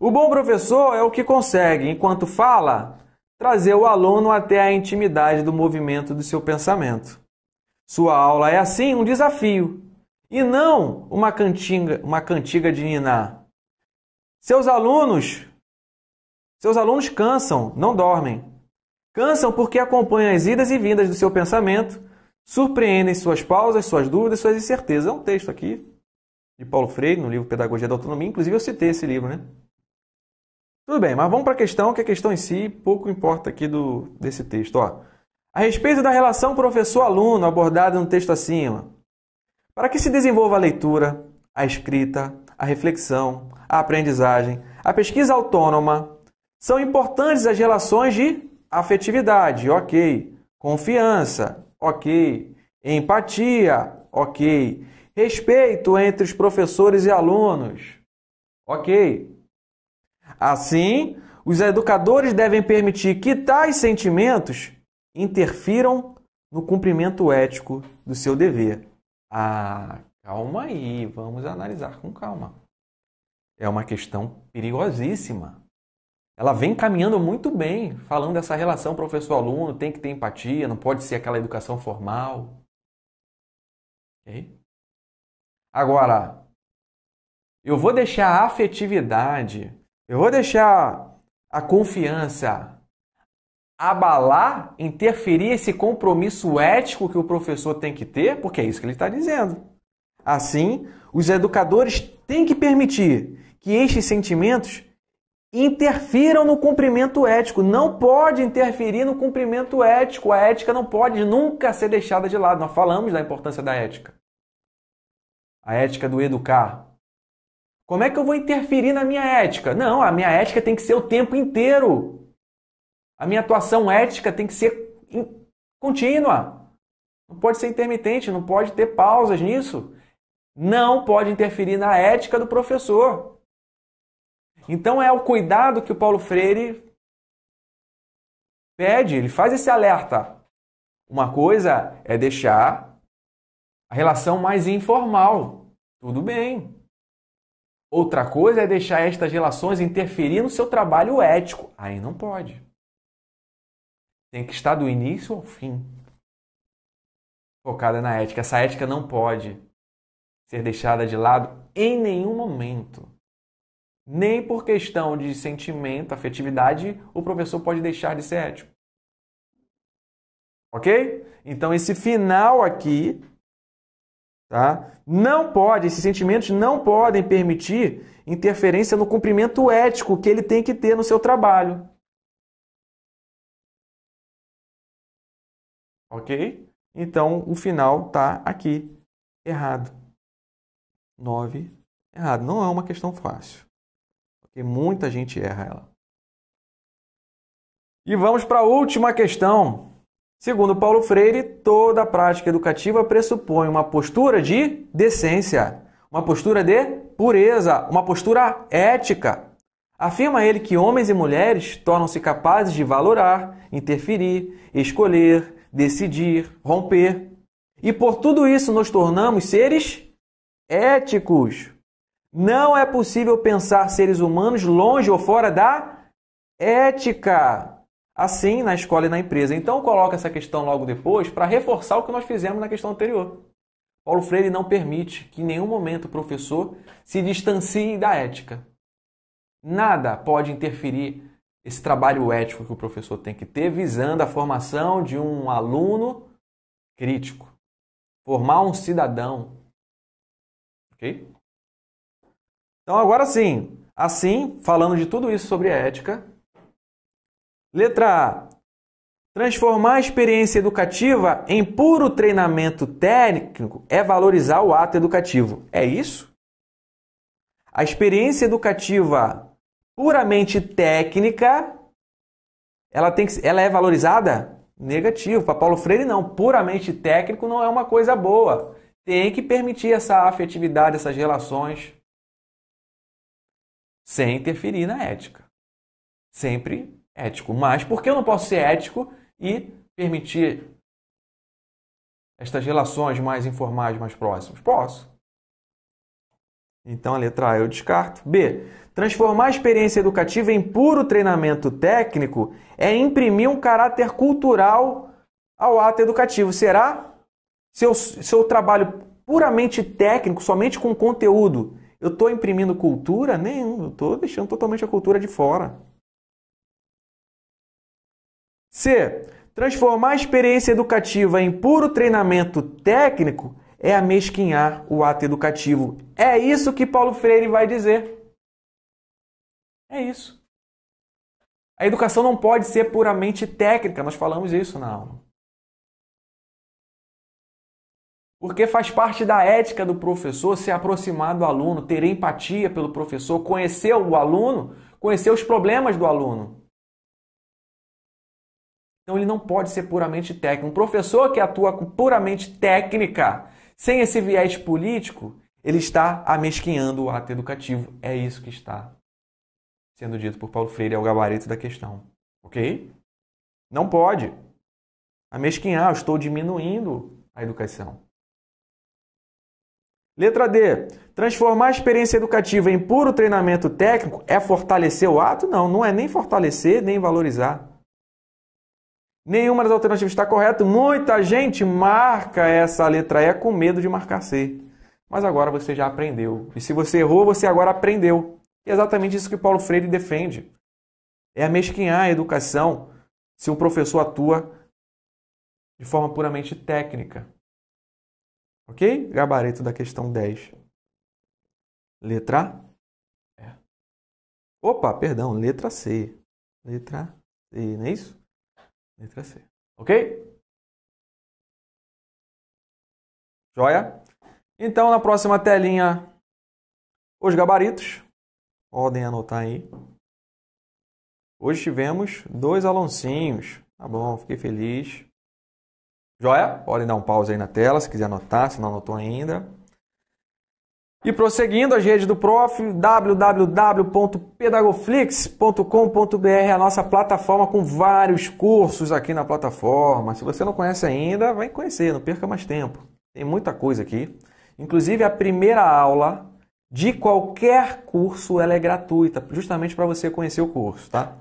O bom professor é o que consegue, enquanto fala, trazer o aluno até a intimidade do movimento do seu pensamento. Sua aula é, assim, um desafio, e não uma cantiga de niná. Seus alunos cansam, não dormem. Cansam porque acompanham as idas e vindas do seu pensamento, surpreendem suas pausas, suas dúvidas, suas incertezas. É um texto aqui de Paulo Freire, no livro Pedagogia da Autonomia. Inclusive eu citei esse livro, né? Tudo bem, mas vamos para a questão, que a questão em si pouco importa aqui desse texto. Ó. A respeito da relação professor-aluno abordada no texto acima. Para que se desenvolva a leitura, a escrita, a reflexão, a aprendizagem, a pesquisa autônoma, são importantes as relações de afetividade, ok. Confiança, ok. Empatia, ok. Respeito entre os professores e alunos, ok. Assim, os educadores devem permitir que tais sentimentos interfiram no cumprimento ético do seu dever. Calma aí, vamos analisar com calma. É uma questão perigosíssima. Ela vem caminhando muito bem, falando dessa relação professor-aluno, tem que ter empatia, não pode ser aquela educação formal. Okay? Agora, eu vou deixar a afetividade, eu vou deixar a confiança abalar, interferir esse compromisso ético que o professor tem que ter, porque é isso que ele está dizendo. Assim, os educadores têm que permitir que estes sentimentos interfiram no cumprimento ético. Não pode interferir no cumprimento ético. A ética não pode nunca ser deixada de lado. Nós falamos da importância da ética. A ética do educar. Como é que eu vou interferir na minha ética? Não, a minha ética tem que ser o tempo inteiro. A minha atuação ética tem que ser contínua. Não pode ser intermitente, não pode ter pausas nisso. Não pode interferir na ética do professor. Então é o cuidado que o Paulo Freire pede, ele faz esse alerta. Uma coisa é deixar a relação mais informal. Tudo bem. Outra coisa é deixar estas relações interferir no seu trabalho ético. Aí não pode. Tem que estar do início ao fim focada na ética. Essa ética não pode ser deixada de lado em nenhum momento. Nem por questão de sentimento, afetividade, o professor pode deixar de ser ético. Ok? Então esse final aqui, tá? Não pode, esses sentimentos não podem permitir interferência no cumprimento ético que ele tem que ter no seu trabalho. Ok? Então o final está aqui. Errado. 9. Errado. Não é uma questão fácil. Porque muita gente erra ela. E vamos para a última questão. Segundo Paulo Freire, toda prática educativa pressupõe uma postura de decência, uma postura de pureza, uma postura ética. Afirma ele que homens e mulheres tornam-se capazes de valorar, interferir, escolher, decidir, romper. E por tudo isso nos tornamos seres éticos. Não é possível pensar seres humanos longe ou fora da ética. Assim, na escola e na empresa. Então, coloca essa questão logo depois para reforçar o que nós fizemos na questão anterior. Paulo Freire não permite que em nenhum momento o professor se distancie da ética. Nada pode interferir esse trabalho ético que o professor tem que ter, visando a formação de um aluno crítico, formar um cidadão. Ok? Então, agora sim, assim, falando de tudo isso sobre ética, letra A. Transformar a experiência educativa em puro treinamento técnico é valorizar o ato educativo. É isso? A experiência educativa puramente técnica, ela é valorizada? Negativo. Para Paulo Freire, não. Puramente técnico não é uma coisa boa. Tem que permitir essa afetividade, essas relações, sem interferir na ética. Sempre ético. Mas por que eu não posso ser ético e permitir estas relações mais informais, mais próximas? Posso. Então a letra A eu descarto. B. Transformar a experiência educativa em puro treinamento técnico é imprimir um caráter cultural ao ato educativo. Será? Se eu trabalho puramente técnico, somente com conteúdo, eu estou imprimindo cultura? Nenhum. Eu estou deixando totalmente a cultura de fora. C. Transformar a experiência educativa em puro treinamento técnico é amesquinhar o ato educativo. É isso que Paulo Freire vai dizer. É isso. A educação não pode ser puramente técnica, nós falamos isso na aula. Porque faz parte da ética do professor se aproximar do aluno, ter empatia pelo professor, conhecer o aluno, conhecer os problemas do aluno. Então ele não pode ser puramente técnico. Um professor que atua com puramente técnica, sem esse viés político, ele está amesquinhando o ato educativo. É isso que está sendo dito por Paulo Freire, é o gabarito da questão. Ok? Não pode amesquinhar, eu estou diminuindo a educação. Letra D. Transformar a experiência educativa em puro treinamento técnico é fortalecer o ato? Não, não é nem fortalecer, nem valorizar. Nenhuma das alternativas está correta. Muita gente marca essa letra E com medo de marcar C. Mas agora você já aprendeu. E se você errou, você agora aprendeu. É exatamente isso que Paulo Freire defende. É amesquinhar a educação se um professor atua de forma puramente técnica. Ok? Gabarito da questão 10. Letra E. Opa, perdão, letra C. Letra C, não é isso? Letra C. Ok? Joia? Então, na próxima telinha, os gabaritos. Podem anotar aí. Hoje tivemos 2 Aloncinhos. Tá bom, fiquei feliz. Joia? Podem dar um pause aí na tela se quiser anotar, se não anotou ainda. E prosseguindo, as redes do Prof, www.pedagoflix.com.br, a nossa plataforma com vários cursos aqui na plataforma. Se você não conhece ainda, vai conhecer, não perca mais tempo. Tem muita coisa aqui. Inclusive, a primeira aula de qualquer curso ela é gratuita, justamente para você conhecer o curso, tá?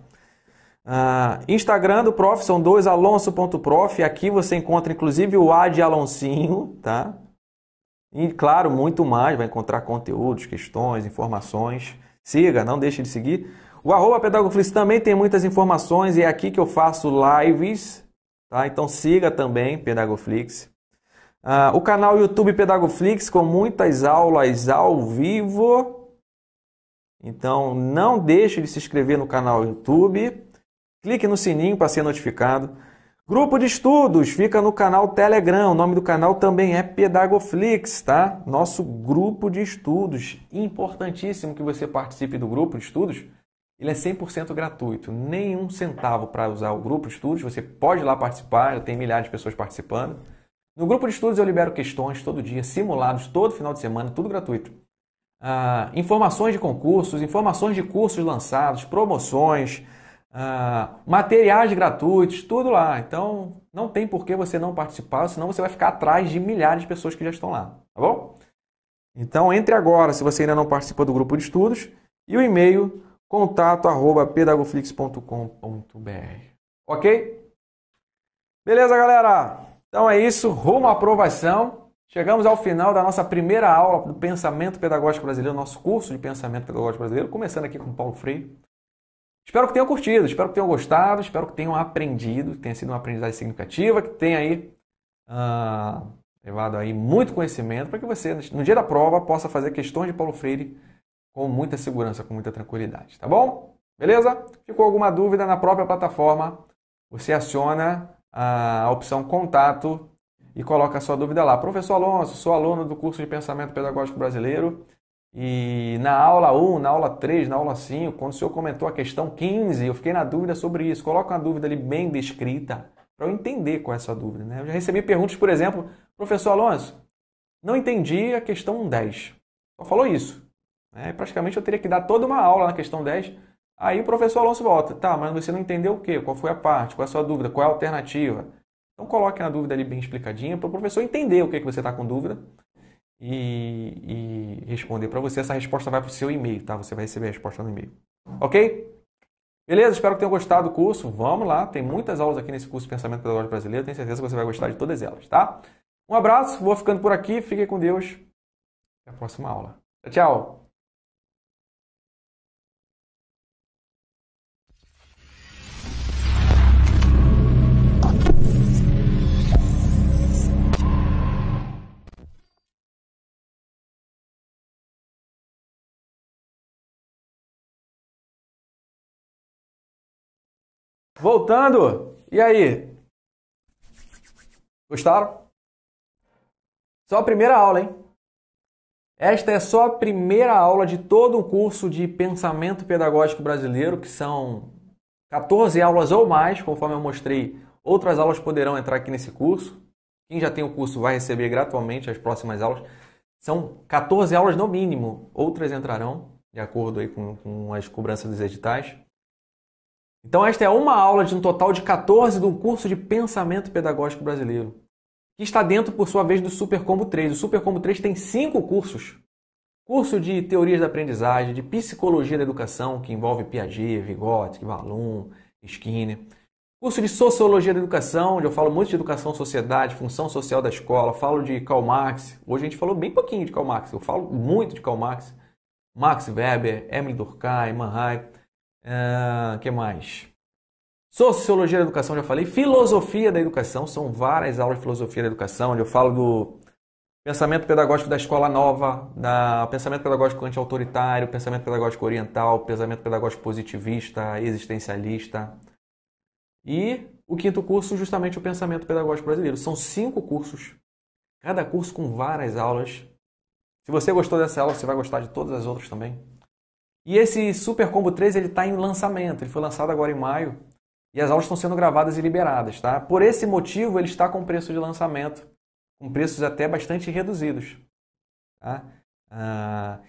Instagram do Prof, são 2alonso.prof. Aqui você encontra inclusive o A de Aloncinho, tá? E claro, muito mais, vai encontrar conteúdos, questões, informações. Siga, não deixe de seguir. O @Pedagoflix também tem muitas informações e é aqui que eu faço lives, tá? Então siga também Pedagoflix. O canal YouTube Pedagoflix com muitas aulas ao vivo. Então não deixe de se inscrever no canal YouTube. Clique no sininho para ser notificado. Grupo de estudos fica no canal Telegram. O nome do canal também é Pedagoflix, tá? Nosso grupo de estudos. Importantíssimo que você participe do grupo de estudos. Ele é 100% gratuito. Nenhum centavo para usar o grupo de estudos. Você pode ir lá participar. Já tem milhares de pessoas participando. No grupo de estudos eu libero questões todo dia, simulados todo final de semana, tudo gratuito. Informações de concursos, informações de cursos lançados, promoções, materiais gratuitos, tudo lá. Então, não tem por que você não participar, senão você vai ficar atrás de milhares de pessoas que já estão lá, tá bom? Então, entre agora, se você ainda não participa do grupo de estudos, e o e-mail contato@pedagoflix.com.br. Ok? Beleza, galera? Então é isso, rumo à aprovação. Chegamos ao final da nossa primeira aula do Pensamento Pedagógico Brasileiro, nosso curso de Pensamento Pedagógico Brasileiro, começando aqui com Paulo Freire. Espero que tenham curtido, espero que tenham gostado, espero que tenham aprendido, que tenha sido uma aprendizagem significativa, que tenha aí levado aí muito conhecimento para que você, no dia da prova, possa fazer questões de Paulo Freire com muita segurança, com muita tranquilidade, tá bom? Beleza? Ficou alguma dúvida na própria plataforma, você aciona a opção contato e coloca a sua dúvida lá. Professor Alonso, sou aluno do curso de Pensamento Pedagógico Brasileiro e na aula 1, na aula 3, na aula 5, quando o senhor comentou a questão 15, eu fiquei na dúvida sobre isso. Coloca uma dúvida ali bem descrita para eu entender qual é a sua dúvida, né? Eu já recebi perguntas, por exemplo, professor Alonso, não entendi a questão 10. Só falou isso. Praticamente eu teria que dar toda uma aula na questão 10. Aí o professor Alonso volta. Tá, mas você não entendeu o quê? Qual foi a parte? Qual é a sua dúvida? Qual é a alternativa? Então coloque a dúvida ali bem explicadinha para o professor entender o que você está com dúvida e responder para você. Essa resposta vai para o seu e-mail, tá? Você vai receber a resposta no e-mail. Ok? Beleza? Espero que tenham gostado do curso. Vamos lá, tem muitas aulas aqui nesse curso de Pensamento Pedagógico Brasileiro. Tenho certeza que você vai gostar de todas elas, tá? Um abraço, vou ficando por aqui. Fiquem com Deus. Até a próxima aula. Tchau! Voltando! E aí? Gostaram? Só a primeira aula, hein? Esta é só a primeira aula de todo o curso de Pensamento Pedagógico Brasileiro, que são 14 aulas ou mais, conforme eu mostrei. Outras aulas poderão entrar aqui nesse curso. Quem já tem o curso vai receber gratuitamente as próximas aulas. São 14 aulas no mínimo. Outras entrarão, de acordo aí com as cobranças dos editais. Então esta é uma aula de um total de 14 do curso de Pensamento Pedagógico Brasileiro, que está dentro, por sua vez, do Super Combo 3. O Super Combo 3 tem 5 cursos. Curso de Teorias da Aprendizagem, de Psicologia da Educação, que envolve Piaget, Vygotsky, Wallum, Skinner. Curso de Sociologia da Educação, onde eu falo muito de educação, sociedade, função social da escola, falo de Karl Marx. Hoje a gente falou bem pouquinho de Karl Marx, eu falo muito de Karl Marx, Max Weber, Emile Durkheim, Mannheim. Que mais? Sociologia da Educação, já falei. Filosofia da Educação, são várias aulas de Filosofia da Educação, onde eu falo do pensamento pedagógico da escola nova, da pensamento pedagógico anti-autoritário, pensamento pedagógico oriental, pensamento pedagógico positivista, existencialista. E o quinto curso, justamente o pensamento pedagógico brasileiro. São 5 cursos, cada curso com várias aulas. Se você gostou dessa aula, você vai gostar de todas as outras também. E esse Super Combo 3 ele está em lançamento, ele foi lançado agora em maio e as aulas estão sendo gravadas e liberadas, tá? Por esse motivo ele está com preço de lançamento, com preços até bastante reduzidos, tá?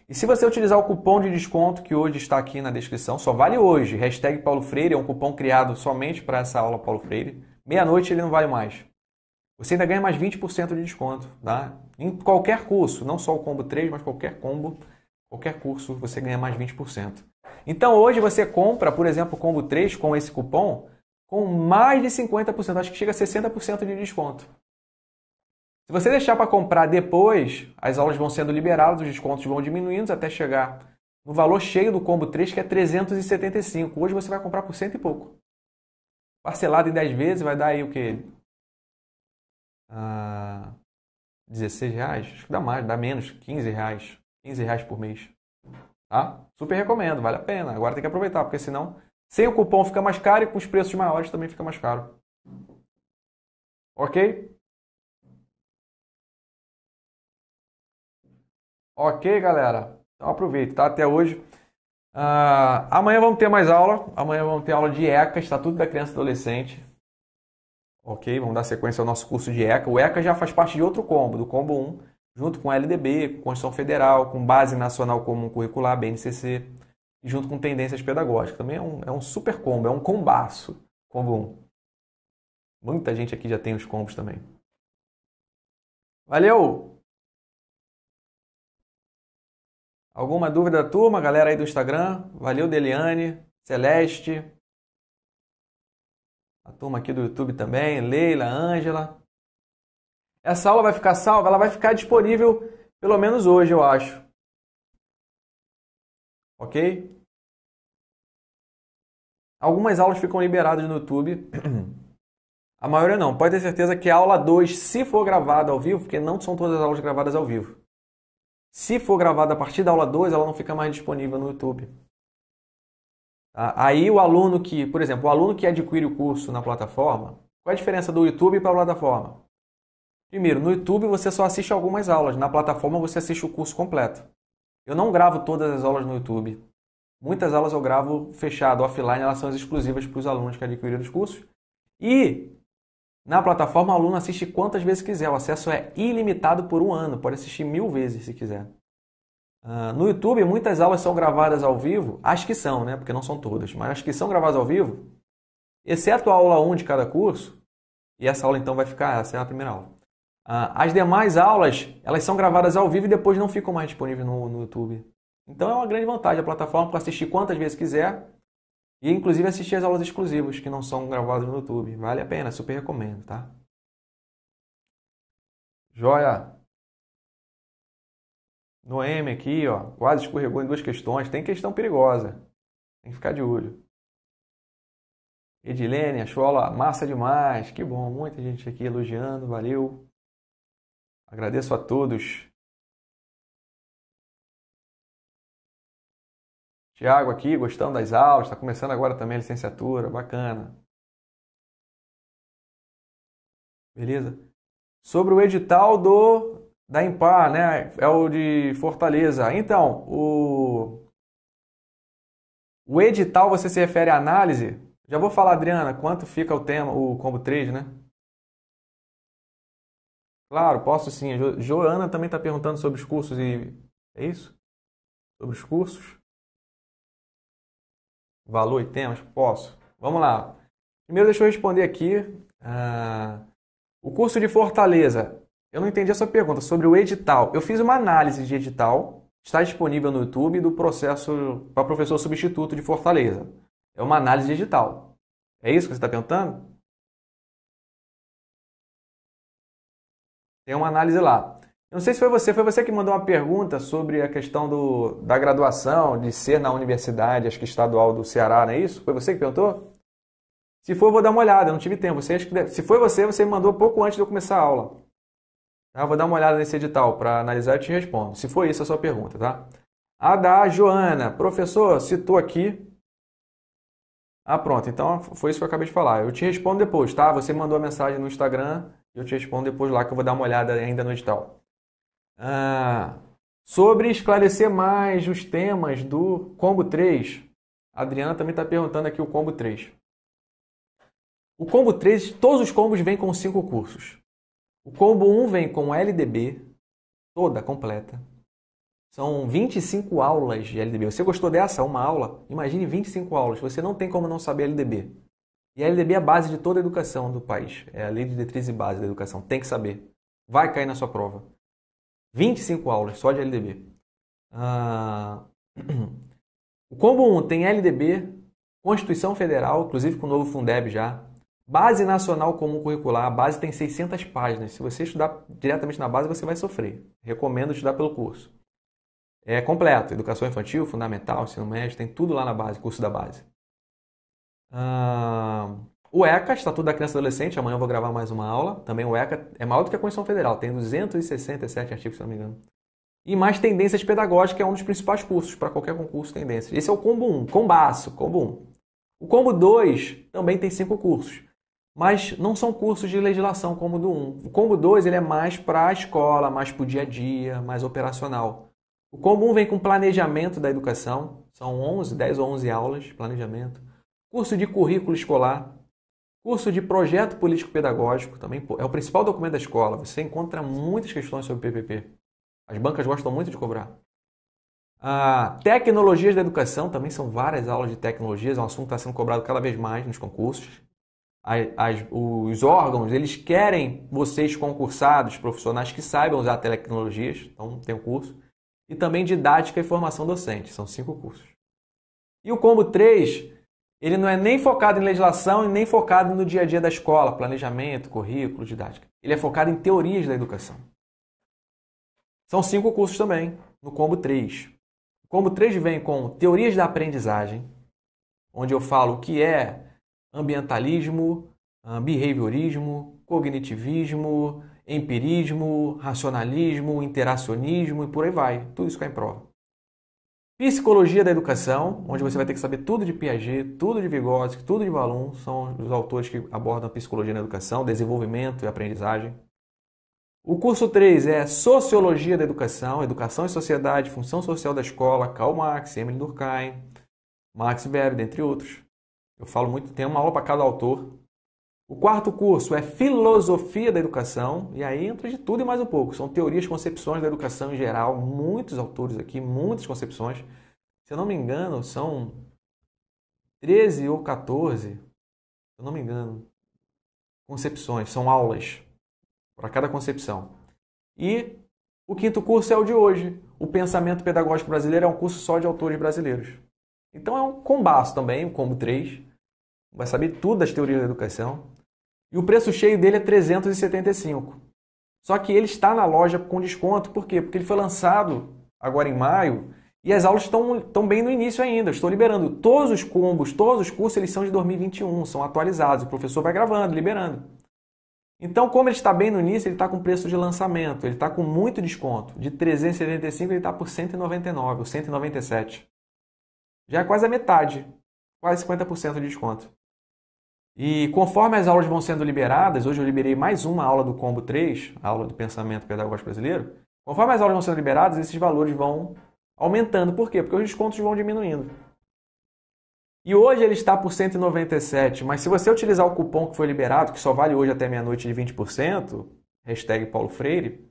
E se você utilizar o cupom de desconto que hoje está aqui na descrição, só vale hoje, hashtag Paulo Freire, é um cupom criado somente para essa aula Paulo Freire, meia-noite ele não vale mais. Você ainda ganha mais 20% de desconto, tá? Em qualquer curso, não só o Combo 3, mas qualquer combo. Qualquer curso você ganha mais 20%. Então hoje você compra, por exemplo, o Combo 3 com esse cupom com mais de 50%, acho que chega a 60% de desconto. Se você deixar para comprar depois, as aulas vão sendo liberadas, os descontos vão diminuindo até chegar no valor cheio do Combo 3, que é 375. Hoje você vai comprar por 100 e pouco. Parcelado em 10 vezes vai dar aí o quê? 16 reais? Acho que dá mais, dá menos, 15 reais. 15 reais por mês. Tá? Super recomendo, vale a pena. Agora tem que aproveitar, porque senão, sem o cupom fica mais caro e com os preços maiores também fica mais caro. Ok? Ok, galera? Então aproveita, tá? Até hoje. Amanhã vamos ter mais aula. Amanhã vamos ter aula de ECA, Estatuto da Criança e Adolescente. Ok? Vamos dar sequência ao nosso curso de ECA. O ECA já faz parte de outro combo, do combo 1, junto com LDB, com Constituição Federal, com Base Nacional Comum Curricular, BNCC, e junto com Tendências Pedagógicas. Também é um super combo, é um combaço, combo 1. Muita gente aqui já tem os combos também. Valeu! Alguma dúvida da turma, galera aí do Instagram? Valeu, Deliane, Celeste, a turma aqui do YouTube também, Leila, Ângela. Essa aula vai ficar salva? Ela vai ficar disponível pelo menos hoje, eu acho. Ok? Algumas aulas ficam liberadas no YouTube. A maioria não. Pode ter certeza que a aula 2, se for gravada ao vivo, porque não são todas as aulas gravadas ao vivo. Se for gravada a partir da aula 2, ela não fica mais disponível no YouTube. Aí o aluno que, por exemplo, o aluno que adquire o curso na plataforma, qual é a diferença do YouTube para a plataforma? Primeiro, no YouTube você só assiste algumas aulas, na plataforma você assiste o curso completo. Eu não gravo todas as aulas no YouTube. Muitas aulas eu gravo fechado, offline, elas são exclusivas para os alunos que adquiriram os cursos. E na plataforma o aluno assiste quantas vezes quiser, o acesso é ilimitado por um ano, pode assistir 1000 vezes se quiser. No YouTube, muitas aulas são gravadas ao vivo, as que são, né? Porque não são todas, mas as que são gravadas ao vivo, exceto a aula 1 de cada curso, e essa aula então vai ficar, essa é a primeira aula. As demais aulas, elas são gravadas ao vivo e depois não ficam mais disponíveis no YouTube. Então é uma grande vantagem a plataforma para assistir quantas vezes quiser e inclusive assistir as aulas exclusivas que não são gravadas no YouTube. Vale a pena, super recomendo, tá? Joia! Noemi aqui, ó, quase escorregou em 2 questões. Tem questão perigosa. Tem que ficar de olho. Edilene, achou a aula massa demais. Que bom, muita gente aqui elogiando, valeu. Agradeço a todos. Tiago aqui, gostando das aulas, está começando agora também a licenciatura, bacana. Beleza? Sobre o edital da Impar, né? É o de Fortaleza. Então, o edital, você se refere à análise? Já vou falar, Adriana, quanto fica o tema, o combo 3, né? Claro, posso sim. Joana também está perguntando sobre os cursos e... É isso? Sobre os cursos? Valor e temas? Posso. Vamos lá. Primeiro, deixa eu responder aqui. O curso de Fortaleza. Eu não entendi a sua pergunta sobre o edital. Eu fiz uma análise de edital. Está disponível no YouTube do processo para professor substituto de Fortaleza. É uma análise de edital. É isso que você está perguntando? Tem uma análise lá. Eu não sei se foi você que mandou uma pergunta sobre a questão da graduação, de ser na universidade, acho que estadual do Ceará, não é isso? Foi você que perguntou? Se for, eu vou dar uma olhada, eu não tive tempo. Se foi você me mandou pouco antes de eu começar a aula. Tá? Eu vou dar uma olhada nesse edital para analisar e te respondo. Se foi isso a sua pergunta, tá? A da Joana, professor, citou aqui. Pronto, então foi isso que eu acabei de falar. Eu te respondo depois, tá? Você mandou a mensagem no Instagram, eu te respondo depois lá que eu vou dar uma olhada ainda no edital. Sobre esclarecer mais os temas do combo 3, a Adriana também está perguntando aqui o combo 3. O combo 3, todos os combos vêm com 5 cursos. O combo 1 vem com LDB, toda completa. São 25 aulas de LDB. Você gostou dessa? Uma aula? Imagine 25 aulas. Você não tem como não saber LDB. E a LDB é a base de toda a educação do país. É a lei de diretriz e base da educação. Tem que saber. Vai cair na sua prova. 25 aulas só de LDB. O combo 1 tem LDB, Constituição Federal, inclusive com o novo Fundeb já. Base Nacional Comum Curricular. A base tem 600 páginas. Se você estudar diretamente na base, você vai sofrer. Recomendo estudar pelo curso. É completo. Educação infantil, fundamental, ensino médio, tem tudo lá na base, curso da base. O ECA, Estatuto da Criança e Adolescente, amanhã eu vou gravar mais uma aula. Também o ECA é maior do que a Constituição Federal, tem 267 artigos, se não me engano. E mais Tendências Pedagógicas, que é um dos principais cursos para qualquer concurso Tendências. Esse é o combo 1, combaço, combo 1. O combo 2 também tem 5 cursos, mas não são cursos de legislação como o do 1. O combo 2 ele é mais para a escola, mais para o dia a dia, mais operacional. O combo 1 vem com planejamento da educação, são 10 ou 11 aulas de planejamento. Curso de currículo escolar, curso de projeto político-pedagógico, também é o principal documento da escola. Você encontra muitas questões sobre PPP. As bancas gostam muito de cobrar. Tecnologias da educação, também são várias aulas de tecnologias, é um assunto que está sendo cobrado cada vez mais nos concursos. Os órgãos, eles querem vocês concursados, profissionais que saibam usar tecnologias, então tem um curso. E também didática e formação docente, são 5 cursos. E o combo 3 Ele não é nem focado em legislação e nem focado no dia a dia da escola, planejamento, currículo, didática. Ele é focado em teorias da educação. São 5 cursos também, no Combo 3. O Combo 3 vem com teorias da aprendizagem, onde eu falo o que é ambientalismo, behaviorismo, cognitivismo, empirismo, racionalismo, interacionismo e por aí vai. Tudo isso cai em prova. Psicologia da educação, onde você vai ter que saber tudo de Piaget, tudo de Vygotsky, tudo de Vallon, são os autores que abordam a psicologia na educação, desenvolvimento e aprendizagem. O curso 3 é Sociologia da Educação, Educação e Sociedade, Função Social da Escola, Karl Marx, Emile Durkheim, Max Weber, dentre outros. Eu falo muito, tem uma aula para cada autor. O 4º curso é Filosofia da Educação, e aí entra de tudo e mais um pouco. São teorias, concepções da educação em geral, muitos autores aqui, muitas concepções. Se eu não me engano, são 13 ou 14, se eu não me engano, concepções, são aulas para cada concepção. E o 5º curso é o de hoje. O Pensamento Pedagógico Brasileiro é um curso só de autores brasileiros. Então é um combaço também, um combo 3. Vai saber tudo das teorias da educação. E o preço cheio dele é R$ 375. Só que ele está na loja com desconto. Por quê? Porque ele foi lançado agora em maio e as aulas estão bem no início ainda. Eu estou liberando todos os combos, todos os cursos, eles são de 2021, são atualizados. O professor vai gravando, liberando. Então, como ele está bem no início, ele está com preço de lançamento. Ele está com muito desconto. De 375 ele está por 199 ou 197. Já é quase a metade. Quase 50% de desconto. E conforme as aulas vão sendo liberadas, hoje eu liberei mais uma aula do Combo 3, a aula do Pensamento Pedagógico Brasileiro. Conforme as aulas vão sendo liberadas, esses valores vão aumentando. Por quê? Porque os descontos vão diminuindo. E hoje ele está por 197, mas se você utilizar o cupom que foi liberado, que só vale hoje até meia-noite de 20%, hashtag Paulo Freire,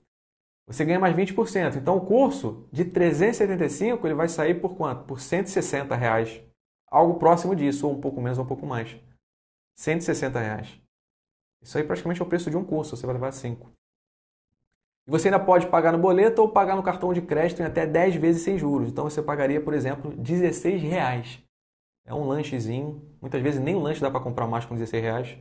você ganha mais 20%. Então o curso de 375 ele vai sair por quanto? Por R$ 160. Algo próximo disso, ou um pouco menos ou um pouco mais. R$ 160. Isso aí praticamente é o preço de um curso, você vai levar 5. E você ainda pode pagar no boleto ou pagar no cartão de crédito em até 10 vezes sem juros. Então você pagaria, por exemplo, R$ 16. É um lanchezinho. Muitas vezes nem um lanche dá para comprar mais com R$ 16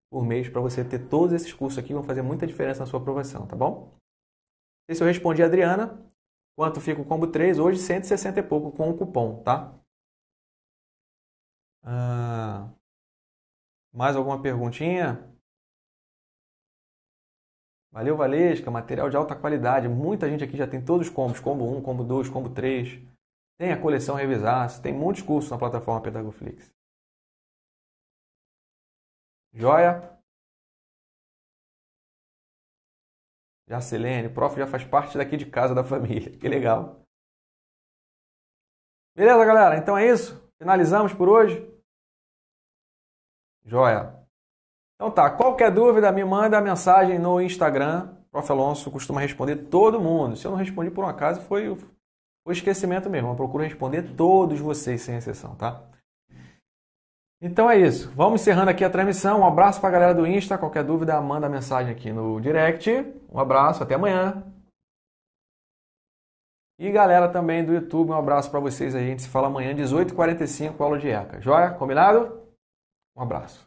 por mês para você ter todos esses cursos aqui. Vão fazer muita diferença na sua aprovação, tá bom? Não sei se eu respondi a Adriana. Quanto fica o combo 3? Hoje 160 e pouco com o cupom, tá? Mais alguma perguntinha? Valeu, Valesca. Material de alta qualidade. Muita gente aqui já tem todos os combos. Combo 1, combo 2, combo 3. Tem a coleção Revisar. Tem muitos cursos na plataforma Pedagoflix. Joia? Jacilene, prof já faz parte daqui de casa da família. Que legal. Beleza, galera? Então é isso. Finalizamos por hoje. Joia. Então tá, qualquer dúvida me manda mensagem no Instagram. Prof. Alonso costuma responder todo mundo. Se eu não respondi por um acaso, foi esquecimento mesmo. Eu procuro responder todos vocês, sem exceção, tá? Então é isso. Vamos encerrando aqui a transmissão. Um abraço pra galera do Insta. Qualquer dúvida, manda mensagem aqui no direct. Um abraço, até amanhã. E galera também do YouTube, um abraço pra vocês aí. A gente se fala amanhã, 18h45, aula de ECA. Joia? Combinado? Um abraço.